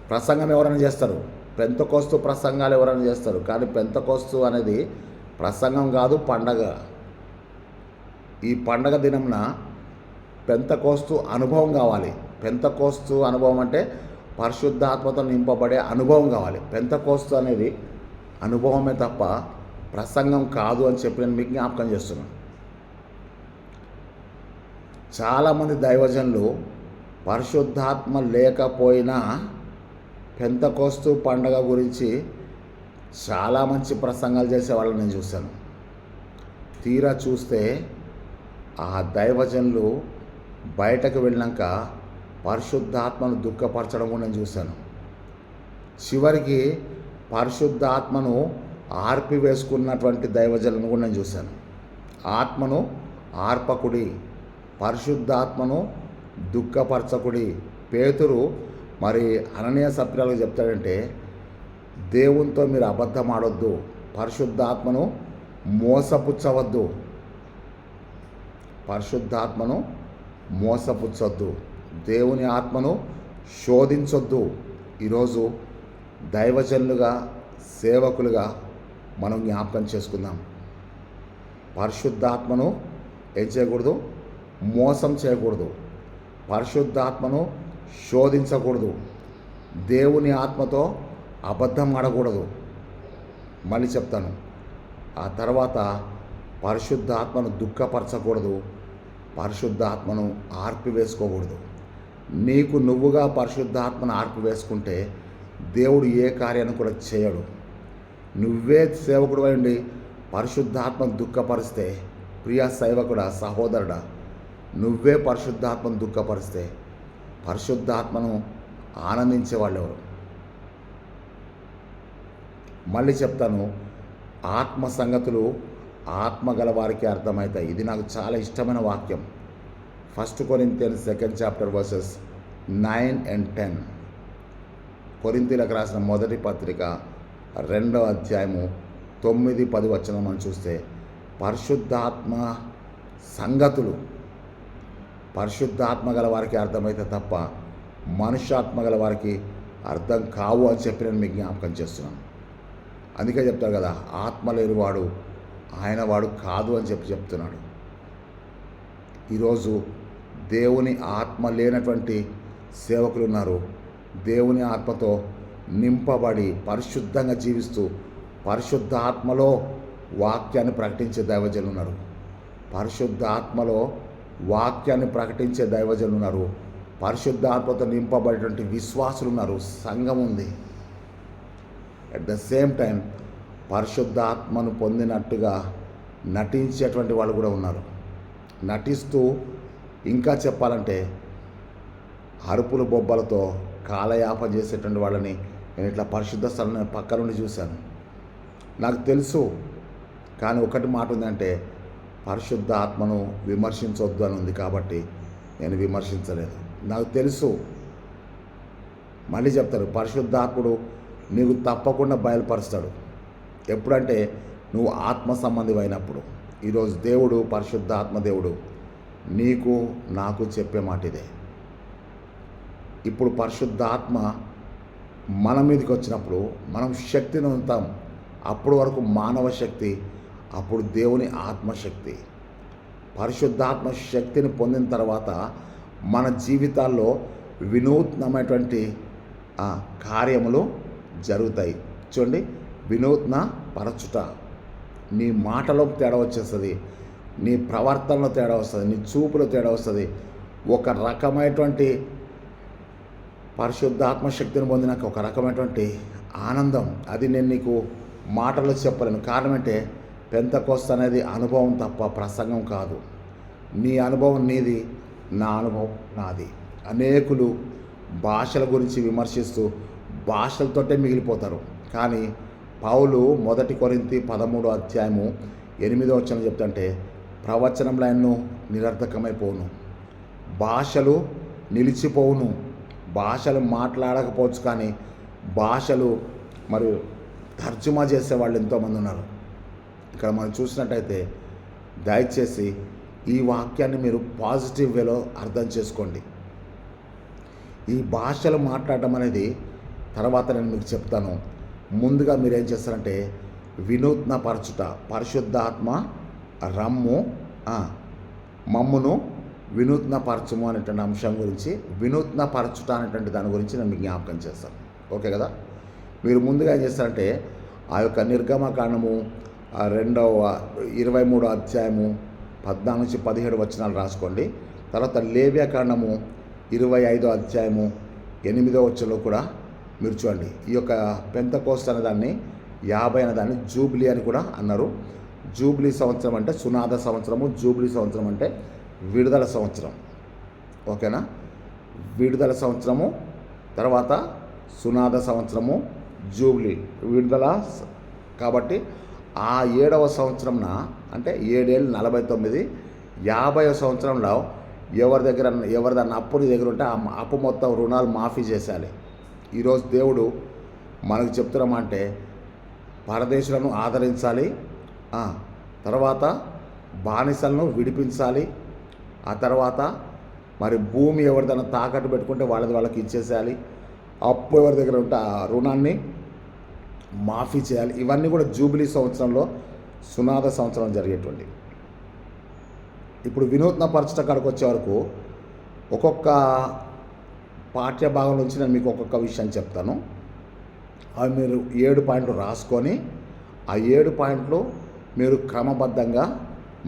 ప్రసంగం ఎవరైనా చేస్తారు, పెంతెకోస్తు ప్రసంగాలు ఎవరైనా చేస్తారు, కానీ పెంతెకోస్తు అనేది ప్రసంగం కాదు, పండగ. ఈ పండగ దినంన పెంతెకోస్తు అనుభవం కావాలి. పెంతెకోస్తు అనుభవం అంటే పరిశుద్ధాత్మతో నింపబడే అనుభవం కావాలి. పెంతెకోస్తు అనేది అనుభవమే తప్ప ప్రసంగం కాదు అని చెప్పి నేను మీకు జ్ఞాపకం చేస్తున్నాను. చాలామంది దైవజనులు పరిశుద్ధాత్మ లేకపోయినా పెంతెకోస్తు పండగ గురించి చాలా మంచి ప్రసంగాలు చేసే వాళ్ళని నేను చూశాను. తీరా చూస్తే ఆ దైవజనులు బయటకు వెళ్ళాక పరిశుద్ధాత్మను దుఃఖపరచడం కూడా నేను చూశాను. చివరికి పరిశుద్ధాత్మను ఆర్పివేసుకున్నటువంటి దైవజనులను కూడా నేను చూశాను. ఆత్మను ఆర్పకుడి, పరిశుద్ధాత్మను దుఃఖపరచకుడి. పేతురు మరి అననీయ సప్పిరాలకు చెప్తాడంటే, దేవునితో మీరు అబద్ధం ఆడొద్దు, పరిశుద్ధాత్మను మోసపుచ్చవద్దు, పరిశుద్ధాత్మను మోసపుచ్చొద్దు, దేవుని ఆత్మను శోధించొద్దు. ఈరోజు దైవజనులుగా, సేవకులుగా మనం జ్ఞాపకం చేసుకుందాం. పరిశుద్ధాత్మను ఏం చేయకూడదు? మోసం చేయకూడదు, పరిశుద్ధాత్మను శోధించకూడదు, దేవుని ఆత్మతో అబద్ధం ఆడకూడదు. మళ్ళీ చెప్తాను, ఆ తర్వాత పరిశుద్ధాత్మను దుఃఖపరచకూడదు, పరిశుద్ధాత్మను ఆర్పివేసుకోకూడదు. నీకు నువ్వుగా పరిశుద్ధాత్మను ఆర్పివేసుకుంటే దేవుడు ఏ కార్యాన్ని కూడా చేయడు. నువ్వే సేవకుడు అయ్యండి పరిశుద్ధాత్మను దుఃఖపరిస్తే, ప్రియ సేవకుడా, సహోదరుడా, నువ్వే పరిశుద్ధాత్మను దుఃఖపరిస్తే పరిశుద్ధాత్మను ఆనందించే వాళ్ళు ఎవరు? మళ్ళీ చెప్తాను, ఆత్మ సంగతులు ఆత్మ గల వారికి అర్థమవుతాయి. ఇది నాకు చాలా ఇష్టమైన వాక్యం. 1 Corinthians 2nd chapter verses 9 and 10. కొరింథీయులకు రాసిన మొదటి పత్రిక 2వ అధ్యాయము 9-10 వచనం మనం చూస్తే, పరిశుద్ధాత్మ సంగతులు పరిశుద్ధాత్మ గల వారికి అర్థమైతే తప్ప మనుష్యాత్మ గల వారికి అర్థం కావు అని చెప్పి నేను మీకు జ్ఞాపకం చేస్తున్నాను. అందుకే చెప్తారు కదా, ఆత్మ లేనివాడు ఆయన వాడు కాదు అని చెప్తున్నాడు. ఈరోజు దేవుని ఆత్మ లేనటువంటి సేవకులు ఉన్నారు. దేవుని ఆత్మతో నింపబడి పరిశుద్ధంగా జీవిస్తూ పరిశుద్ధాత్మలో వాక్యాన్ని ప్రకటించే దైవజనులు ఉన్నారు. పరిశుద్ధాత్మలో వాక్యాన్ని ప్రకటించే దైవజనులు ఉన్నారు. పరిశుద్ధాత్మతో నింపబడేటువంటి విశ్వాసులు ఉన్నారు. సంఘం ఉంది. అట్ ద సేమ్ టైం పరిశుద్ధాత్మను పొందినట్టుగా నటించేటువంటి వాళ్ళు కూడా ఉన్నారు. నటిస్తూ ఇంకా చెప్పాలంటే అరుపులు బొబ్బలతో కాలయాపన చేసేటువంటి వాళ్ళని నేను ఇట్లా పరిశుద్ధ స్థలం పక్క నుండి చూశాను. నాకు తెలుసు, కానీ ఒకటి మాట ఉందంటే పరిశుద్ధ ఆత్మను విమర్శించవద్దు అని ఉంది, కాబట్టి నేను విమర్శించలేదు. నాకు తెలుసు. మళ్ళీ చెప్తారు, పరిశుద్ధాత్ముడు నీకు తప్పకుండా బయలుపరుస్తాడు. ఎప్పుడంటే నువ్వు ఆత్మ సంబంధి అయినప్పుడు. ఈరోజు దేవుడు, పరిశుద్ధాత్మ దేవుడు నీకు నాకు చెప్పే మాట ఇదే. ఇప్పుడు పరిశుద్ధాత్మ మన మీదకి వచ్చినప్పుడు మనం శక్తిని ఉంటాం. అప్పుడు వరకు మానవ శక్తి, అప్పుడు దేవుని ఆత్మశక్తి. పరిశుద్ధాత్మ శక్తిని పొందిన తర్వాత మన జీవితాల్లో వినూత్నమైనటువంటి కార్యములు జరుగుతాయి. చూడండి, వినూత్న పరచుట. నీ మాటలో తేడా వచ్చేస్తుంది, నీ ప్రవర్తనలో తేడా వస్తుంది, నీ చూపులో తేడా వస్తుంది. ఒక రకమైనటువంటి పరిశుద్ధాత్మ శక్తిని పొందినాక ఒక రకమైనటువంటి ఆనందం, అది నేను నీకు మాటల్లో చెప్పలేను. కారణం అంటే పెంతెకోస్తు అనేది అనుభవం తప్ప ప్రసంగం కాదు. నీ అనుభవం నీది, నా అనుభవం నాది. అనేకులు భాషల గురించి విమర్శిస్తూ భాషలతోటే మిగిలిపోతారు. కానీ పౌలు 1 కొరింథీ 13వ అధ్యాయము 8వ వచనం చెప్తుంటే, ప్రవచనంలో ఎన్నో నిరర్థకమైపోవును, భాషలు నిలిచిపోవును. భాషలు మాట్లాడకపోవచ్చు, కానీ భాషలు మరియు తర్జుమా చేసే వాళ్ళు ఎంతోమంది ఉన్నారు. ఇక్కడ మనం చూసినట్టయితే దయచేసి ఈ వాక్యాన్ని మీరు పాజిటివ్ వేలో అర్థం చేసుకోండి. ఈ భాషలు మాట్లాడటం అనేది తర్వాత నేను మీకు చెప్తాను. ముందుగా మీరు ఏం చేస్తారంటే వినూత్న పరచుట. పరిశుద్ధాత్మ రమ్ము మమ్మును వినూత్న పరచము అనేటువంటి అంశం గురించి, వినూత్న పరచుట అనేటువంటి దాని గురించి నేను మీకు జ్ఞాపకం చేస్తాను. ఓకే కదా? మీరు ముందుగా ఏం చేస్తారంటే ఆ యొక్క నిర్గమకాండము 23వ అధ్యాయము 14 నుంచి 17 వచనాలు రాసుకోండి. తర్వాత లేవ్యకాండము 25వ అధ్యాయము 8వ వచనంలో కూడా మీరు చూడండి. ఈ యొక్క పెంతెకోస్తు అనే దాన్ని 50 అనే దాన్ని జూబ్లీ అని కూడా అన్నారు. జూబ్లీ సంవత్సరం అంటే సునాద సంవత్సరము, జూబ్లీ సంవత్సరం అంటే విడుదల సంవత్సరం. ఓకేనా? విడుదల సంవత్సరము, తర్వాత సునాద సంవత్సరము, జూబ్లీ, విడుదల. కాబట్టి ఆ 7వ సంవత్సరంన అంటే 7 ఏళ్ళు 49, 50వ సంవత్సరంలో ఎవరిదన్నా అప్పు నీ దగ్గర ఉంటే ఆ అప్పు మొత్తం రుణాలు మాఫీ చేసేయాలి. ఈరోజు దేవుడు మనకు చెప్తున్నామంటే పరదేశులను ఆదరించాలి, తర్వాత బానిసలను విడిపించాలి, ఆ తర్వాత మరి భూమి ఎవరిదైనా తాకట్టు పెట్టుకుంటే వాళ్ళకి ఇచ్చేసేయాలి, అప్పు ఎవరి దగ్గర ఉంటే ఆ రుణాన్ని మాఫీ చేయాలి. ఇవన్నీ కూడా జూబిలీ సంవత్సరంలో, సునాద సంవత్సరం జరిగేటువంటి. ఇప్పుడు వినూత్న పరచుట కాడికి వచ్చే వరకు ఒక్కొక్క పాఠ్య భాగం నుంచి నేను మీకు ఒక్కొక్క విషయం చెప్తాను. అవి మీరు 7 పాయింట్లు రాసుకొని ఆ 7 పాయింట్లు మీరు క్రమబద్ధంగా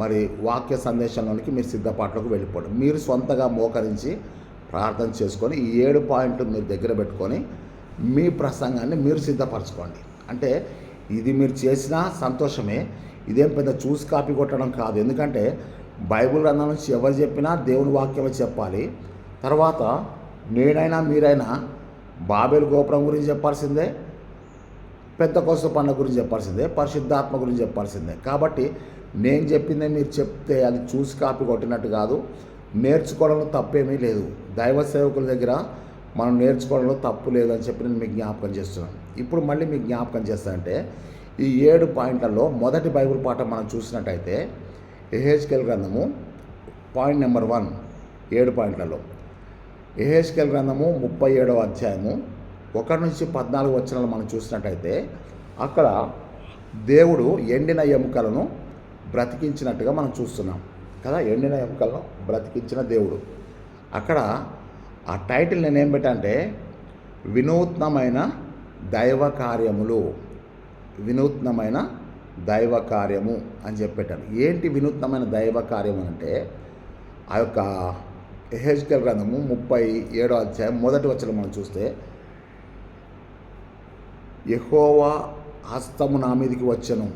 మరి వాక్య సందేశంలోనికి మీరు సిద్ధపాట్లకు వెళ్ళిపోండి. మీరు సొంతగా మోకరించి ప్రార్థన చేసుకొని ఈ 7 పాయింట్లు మీరు దగ్గర పెట్టుకొని మీ ప్రసంగాన్ని మీరు సిద్ధపరచుకోండి. అంటే ఇది మీరు చేసినా సంతోషమే, ఇదేం పెద్ద చూసి కాపీ కొట్టడం కాదు. ఎందుకంటే బైబిల్ గ్రంథం నుంచి ఎవరు చెప్పినా దేవుని వాక్యమే చెప్పాలి. తర్వాత నేనైనా మీరైనా బాబేలు గోపురం గురించి చెప్పాల్సిందే, పెంతెకోస్తు పండుగ గురించి చెప్పాల్సిందే, పరిశుద్ధాత్మ గురించి చెప్పాల్సిందే. కాబట్టి నేను చెప్పిందే మీరు చెప్తే అది చూసి కాపీ కొట్టినట్టు కాదు. నేర్చుకోవడంలో తప్పేమీ లేదు. దైవ సేవకుల దగ్గర మనం నేర్చుకోవడంలో తప్పు లేదని చెప్పి నేను మీకు జ్ఞాపకం చేస్తున్నాను. ఇప్పుడు మళ్ళీ మీకు జ్ఞాపకం చేస్తానంటే ఈ 7 పాయింట్లలో మొదటి బైబిల్ పాఠం మనం చూసినట్టయితే యెహెజ్కేలు గ్రంథము పాయింట్ నెంబర్ 1, 7 పాయింట్లలో యెహెజ్కేలు గ్రంథము 37వ అధ్యాయము 1 నుంచి 14 వచనాలు మనం చూసినట్టయితే అక్కడ దేవుడు ఎండిన ఎముకలను బ్రతికించినట్టుగా మనం చూస్తున్నాం కదా. ఎండిన ఎముకలను బ్రతికించిన దేవుడు. అక్కడ ఆ టైటిల్ నేనేం పెట్టంటే వినూత్నమైన దైవ కార్యములు, వినూత్నమైన దైవ కార్యము అని చెప్పి పెట్టాను. ఏంటి వినూత్నమైన దైవ కార్యము అంటే ఆ యొక్క యెహెజ్కేలు గ్రంథము 37వ అధ్యాయం 1వ వచనం మనం చూస్తే, యెహోవా హస్తము నా మీదికి వచ్చెను,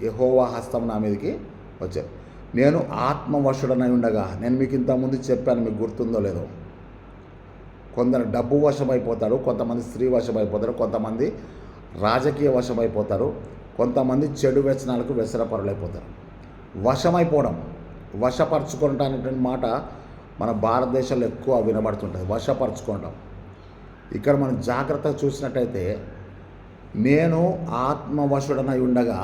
యెహోవా హస్తము నా మీదికి వచ్చాను, నేను ఆత్మవశుడనై ఉండగా. నేను మీకు ఇంతకుముందు చెప్పాను, మీకు గుర్తుందో లేదో. కొందరు డబ్బు వశమైపోతారు, కొంతమంది స్త్రీ వశమైపోతారు, కొంతమంది రాజకీయ వశమైపోతారు, కొంతమంది చెడు వ్యసనాలకు వ్యసనపరులైపోతారు. వశమైపోవడం, వశపరచుకోవడం అనేటువంటి మాట మన భారతదేశంలో ఎక్కువ వినబడుతుంటుంది. వశపరచుకోవడం. ఇక్కడ మనం జాగ్రత్తగా చూసినట్టయితే నేను ఆత్మవశుడనై ఉండగా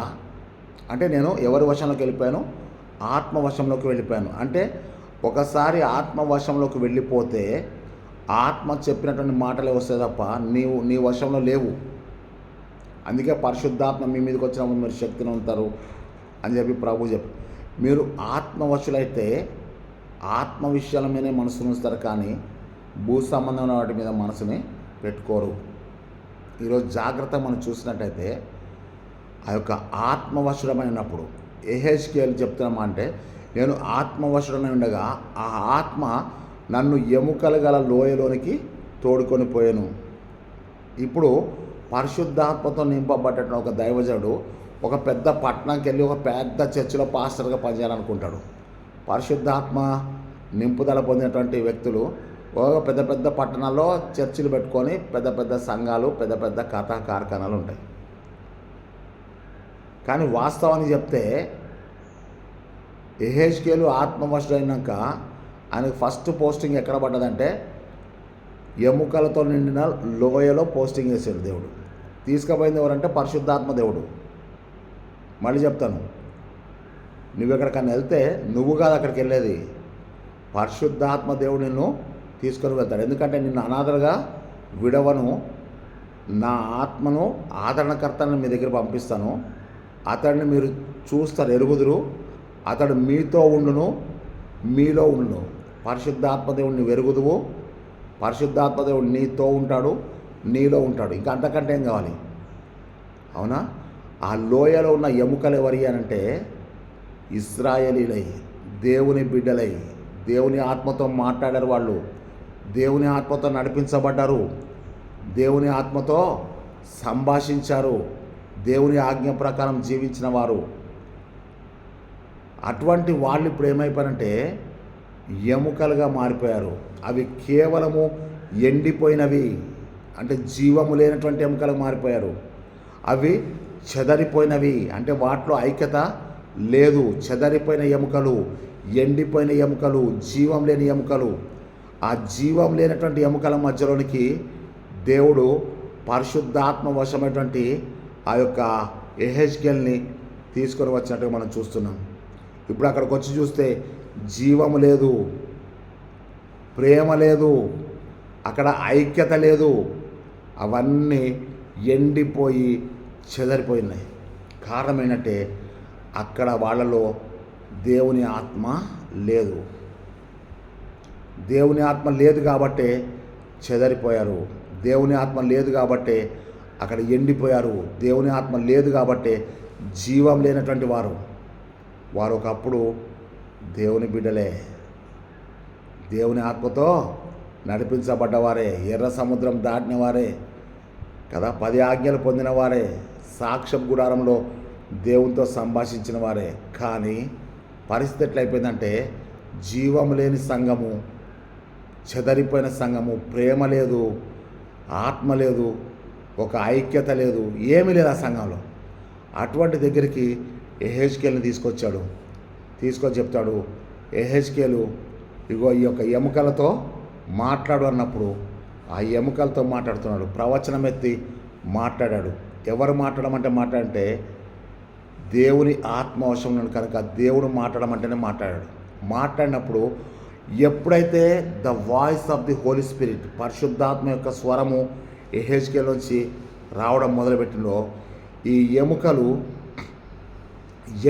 అంటే నేను ఎవరి వశంలోకి వెళ్ళిపోయాను? ఆత్మవశంలోకి వెళ్ళిపోయాను. అంటే ఒకసారి ఆత్మవశంలోకి వెళ్ళిపోతే ఆత్మ చెప్పినటువంటి మాటలే వస్తాయి తప్ప నీ వశంలో లేవు. అందుకే పరిశుద్ధాత్మ మీ మీదకి వచ్చినప్పుడు మీరు శక్తిని ఉంటారు అని చెప్పి ప్రభు చెప్పి, మీరు ఆత్మవశులైతే ఆత్మ విషయాల మీదే మనసును ఉంచుతారు, కానీ భూ సంబంధమైన వాటి మీద మనసుని పెట్టుకోరు. ఈరోజు జాగ్రత్త మనం చూసినట్టయితే ఆ యొక్క ఆత్మవశుడమైనప్పుడు యెహెజ్కేలు చెప్తున్నామా అంటే, నేను ఆత్మవశుడనై ఉండగా ఆ ఆత్మ నన్ను ఎముకలు గల లోయలోనికి తోడుకొని పోయాను. ఇప్పుడు పరిశుద్ధాత్మతో నింపబడ్డటువంటి ఒక దైవజనుడు ఒక పెద్ద పట్టణంకి వెళ్ళి ఒక పెద్ద చర్చిలో పాస్టర్గా పనిచేయాలనుకుంటాడు. పరిశుద్ధాత్మ నింపుదల పొందినటువంటి వ్యక్తులు ఒక పెద్ద పెద్ద పట్టణాల్లో చర్చిలు పెట్టుకొని పెద్ద పెద్ద సంఘాలు, పెద్ద పెద్ద కథా కార్ఖానాలు ఉంటాయి. కానీ వాస్తవాన్ని చెప్తే యెహెజ్కేలు ఆత్మవశుడైనాక ఆయనకు ఫస్ట్ పోస్టింగ్ ఎక్కడ పడ్డదంటే ఎముకలతో నిండిన లోయలో పోస్టింగ్ చేశాడు దేవుడు. తీసుకుపోయింది ఎవరంటే పరిశుద్ధాత్మ దేవుడు. మళ్ళీ చెప్తాను, నువ్వు ఎక్కడికన్నా వెళ్తే నువ్వు కాదు అక్కడికి వెళ్ళేది, పరిశుద్ధాత్మ దేవుడు నిన్ను తీసుకొని వెళ్తాడు. ఎందుకంటే నిన్ను అనాథలుగా విడవను, నా ఆత్మను ఆదరణకర్తను మీ దగ్గర పంపిస్తాను, అతడిని మీరు చూస్తారు, ఎరుగుదురు, అతడు మీతో ఉండును, మీలో ఉండును. పరిశుద్ధాత్మ దేవుడిని వెరుగుదువు, పరిశుద్ధాత్మ దేవుడు నీతో ఉంటాడు, నీలో ఉంటాడు. ఇంకా అంతకంటే ఏం కావాలి? అవునా? ఆ లోయలో ఉన్న ఎముకలు ఎవరి అనంటే ఇశ్రాయేలీలై, దేవుని బిడ్డలై, దేవుని ఆత్మతో మాట్లాడారు వాళ్ళు, దేవుని ఆత్మతో నడిపించబడ్డారు, దేవుని ఆత్మతో సంభాషించారు, దేవుని ఆజ్ఞ ప్రకారం జీవించిన వారు. అటువంటి వాళ్ళు ఇప్పుడు ఏమైపోయారంటే ఎముకలుగా మారిపోయారు. అవి కేవలము ఎండిపోయినవి, అంటే జీవము లేనటువంటి ఎముకలు మారిపోయారు. అవి చెదరిపోయినవి, అంటే వాటిలో ఐక్యత లేదు. చెదరిపోయిన ఎముకలు, ఎండిపోయిన ఎముకలు, జీవం లేని ఎముకలు. ఆ జీవం లేనటువంటి ఎముకల మధ్యలోనికి దేవుడు పరిశుద్ధాత్మ వశమైనటువంటి ఆ యొక్క యెహెజ్కేలుని తీసుకొని వచ్చినట్టుగా మనం చూస్తున్నాం. ఇప్పుడు అక్కడికి వచ్చి చూస్తే జీవము లేదు, ప్రేమ లేదు, అక్కడ ఐక్యత లేదు. అవన్నీ ఎండిపోయి చెదరిపోయినాయి. కారణం ఏంటంటే అక్కడ వాళ్ళలో దేవుని ఆత్మ లేదు. దేవుని ఆత్మ లేదు కాబట్టే చెదరిపోయారు. దేవుని ఆత్మ లేదు కాబట్టే అక్కడ ఎండిపోయారు. దేవుని ఆత్మ లేదు కాబట్టే జీవం లేనటువంటి వారు. వారు ఒకప్పుడు దేవుని బిడ్డలే, దేవుని ఆత్మతో నడిపించబడ్డవారే, ఎర్ర సముద్రం దాటిన వారే కదా, 10 ఆజ్ఞలు పొందిన వారే, సాక్ష్యం గుడారంలో దేవునితో సంభాషించిన వారే. కానీ పరిస్థితి ఎట్లయిపోయిందంటే జీవం లేని సంఘము, చెదరిపోయిన సంఘము, ప్రేమ లేదు, ఆత్మ లేదు, ఒక ఐక్యత లేదు, ఏమీ లేదు ఆ సంఘంలో. అటువంటి దగ్గరికి యెహెజ్కేలుని తీసుకొచ్చి చెప్తాడు, యెహెజ్కేలు ఇగో ఈ యొక్క ఎముకలతో మాట్లాడు అన్నప్పుడు ఆ ఎముకలతో మాట్లాడుతున్నాడు. ప్రవచనం ఎత్తి మాట్లాడాడు. ఎవరు మాట్లాడితే దేవుని ఆత్మవశం కనుక దేవుడు మాట్లాడమంటేనే మాట్లాడాడు. మాట్లాడినప్పుడు ఎప్పుడైతే the voice of the Holy Spirit, పరిశుద్ధాత్మ యొక్క స్వరము యెహెజ్కేలు నుంచి రావడం మొదలుపెట్టిందో, ఈ ఎముకలు,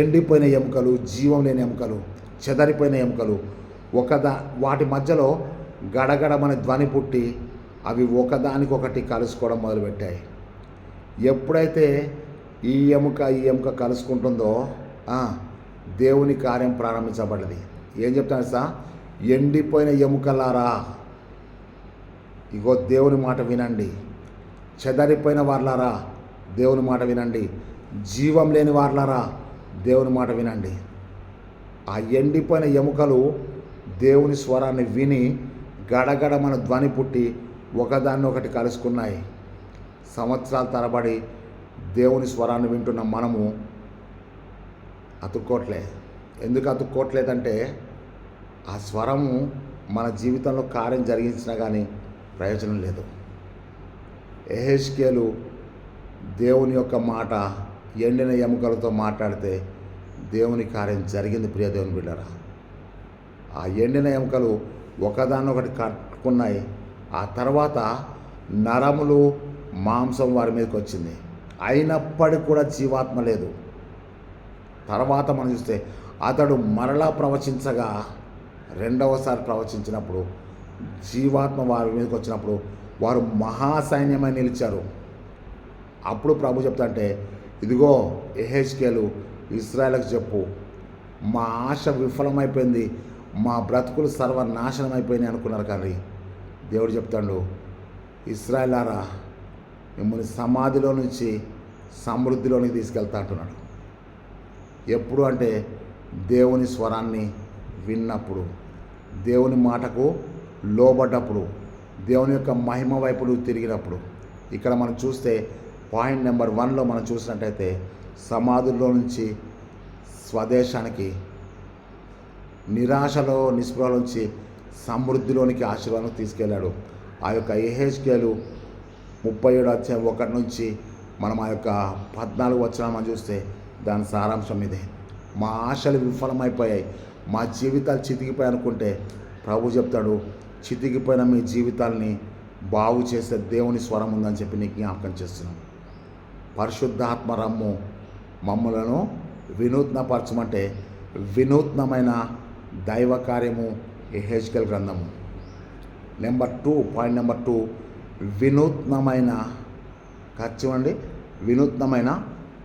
ఎండిపోయిన ఎముకలు, జీవం లేని ఎముకలు, చెదరిపోయిన ఎముకలు వాటి మధ్యలో గడగడమని ధ్వని పుట్టి అవి ఒకదానికొకటి కలుసుకోవడం మొదలుపెట్టాయి. ఎప్పుడైతే ఈ ఎముక కలుసుకుంటుందో దేవుని కార్యం ప్రారంభించబడ్డది. ఏం చెప్తాను సార్? ఎండిపోయిన ఎముకలారా, ఇగో దేవుని మాట వినండి. చెదరిపోయిన వార్లారా, దేవుని మాట వినండి. జీవం లేని వార్లారా, దేవుని మాట వినండి. ఆ ఎండిపోయిన ఎముకలు దేవుని స్వరాన్ని విని గడగడమన ధ్వని పుట్టి ఒకదాన్ని ఒకటి కలుసుకున్నాయి. సంవత్సరాల తరబడి దేవుని స్వరాన్ని వింటున్న మనము అతుక్కోవట్లే. ఎందుకు అతుక్కోవట్లేదంటే ఆ స్వరము మన జీవితంలో కార్యం జరిగించినా కానీ ప్రయోజనం లేదు. యెహెజ్కేలు దేవుని యొక్క మాట ఎండిన ఎముకలతో మాట్లాడితే దేవుని కార్యం జరిగింది. ప్రియ దేవుని బిడ్డరా, ఆ ఎండిన ఎముకలు ఒకదాన్నొకటి కట్టుకున్నాయి. ఆ తర్వాత నరములు మాంసం వారి మీదకి వచ్చింది. అయినప్పటికీ కూడా జీవాత్మ లేదు. తర్వాత మనం చూస్తే అతడు మరలా ప్రవచించగా, రెండవసారి ప్రవచించినప్పుడు జీవాత్మ వారి మీదకి వచ్చినప్పుడు వారు మహాసైన్యమై నిలిచారు. అప్పుడు ప్రభు చెప్తాంటే, ఇదిగో యెహెజ్కేలు ఇశ్రాయేలుకు చెప్పు, మా ఆశ విఫలమైపోయింది, మా బ్రతుకులు సర్వనాశనం అయిపోయినాయి అనుకున్నారు. కానీ దేవుడు చెప్తాడు, ఇశ్రాయేలారా, మిమ్మల్ని సమాధిలో నుంచి సమృద్ధిలోనికి తీసుకెళ్తా అంటున్నాడు. ఎప్పుడు అంటే దేవుని స్వరాన్ని విన్నప్పుడు, దేవుని మాటకు లోబడ్డప్పుడు, దేవుని యొక్క మహిమ వైపు నువ్వు తిరిగినప్పుడు. ఇక్కడ మనం చూస్తే పాయింట్ నెంబర్ 1లో మనం చూసినట్టయితే సమాధుల్లో నుంచి స్వదేశానికి, నిరాశలో నిస్పృహ నుంచి సమృద్ధిలోనికి ఆశీర్వాదం తీసుకెళ్ళాడు. ఆ యొక్క యెహెజ్కేలు 37:1 నుంచి మనం ఆ యొక్క 14 వచనం మనం చూస్తే దాని సారాంశం ఇదే. మా ఆశలు విఫలమైపోయాయి, మా జీవితాలు చితికిపోయాయి అనుకుంటే ప్రభు చెప్తాడు, చితికిపోయిన మీ జీవితాల్ని బాగు చేసే దేవుని స్వరం ఉందని చెప్పి నీకు జ్ఞాపకం చేస్తున్నాం. పరిశుద్ధాత్మ రమ్ము మమ్ములను వినూత్నపరచమంటే వినూత్నమైన దైవ కార్యము యెహెజ్కేలు గ్రంథము. పాయింట్ నెంబర్ 2 వినూత్నమైన ఖర్చుండి వినూత్నమైన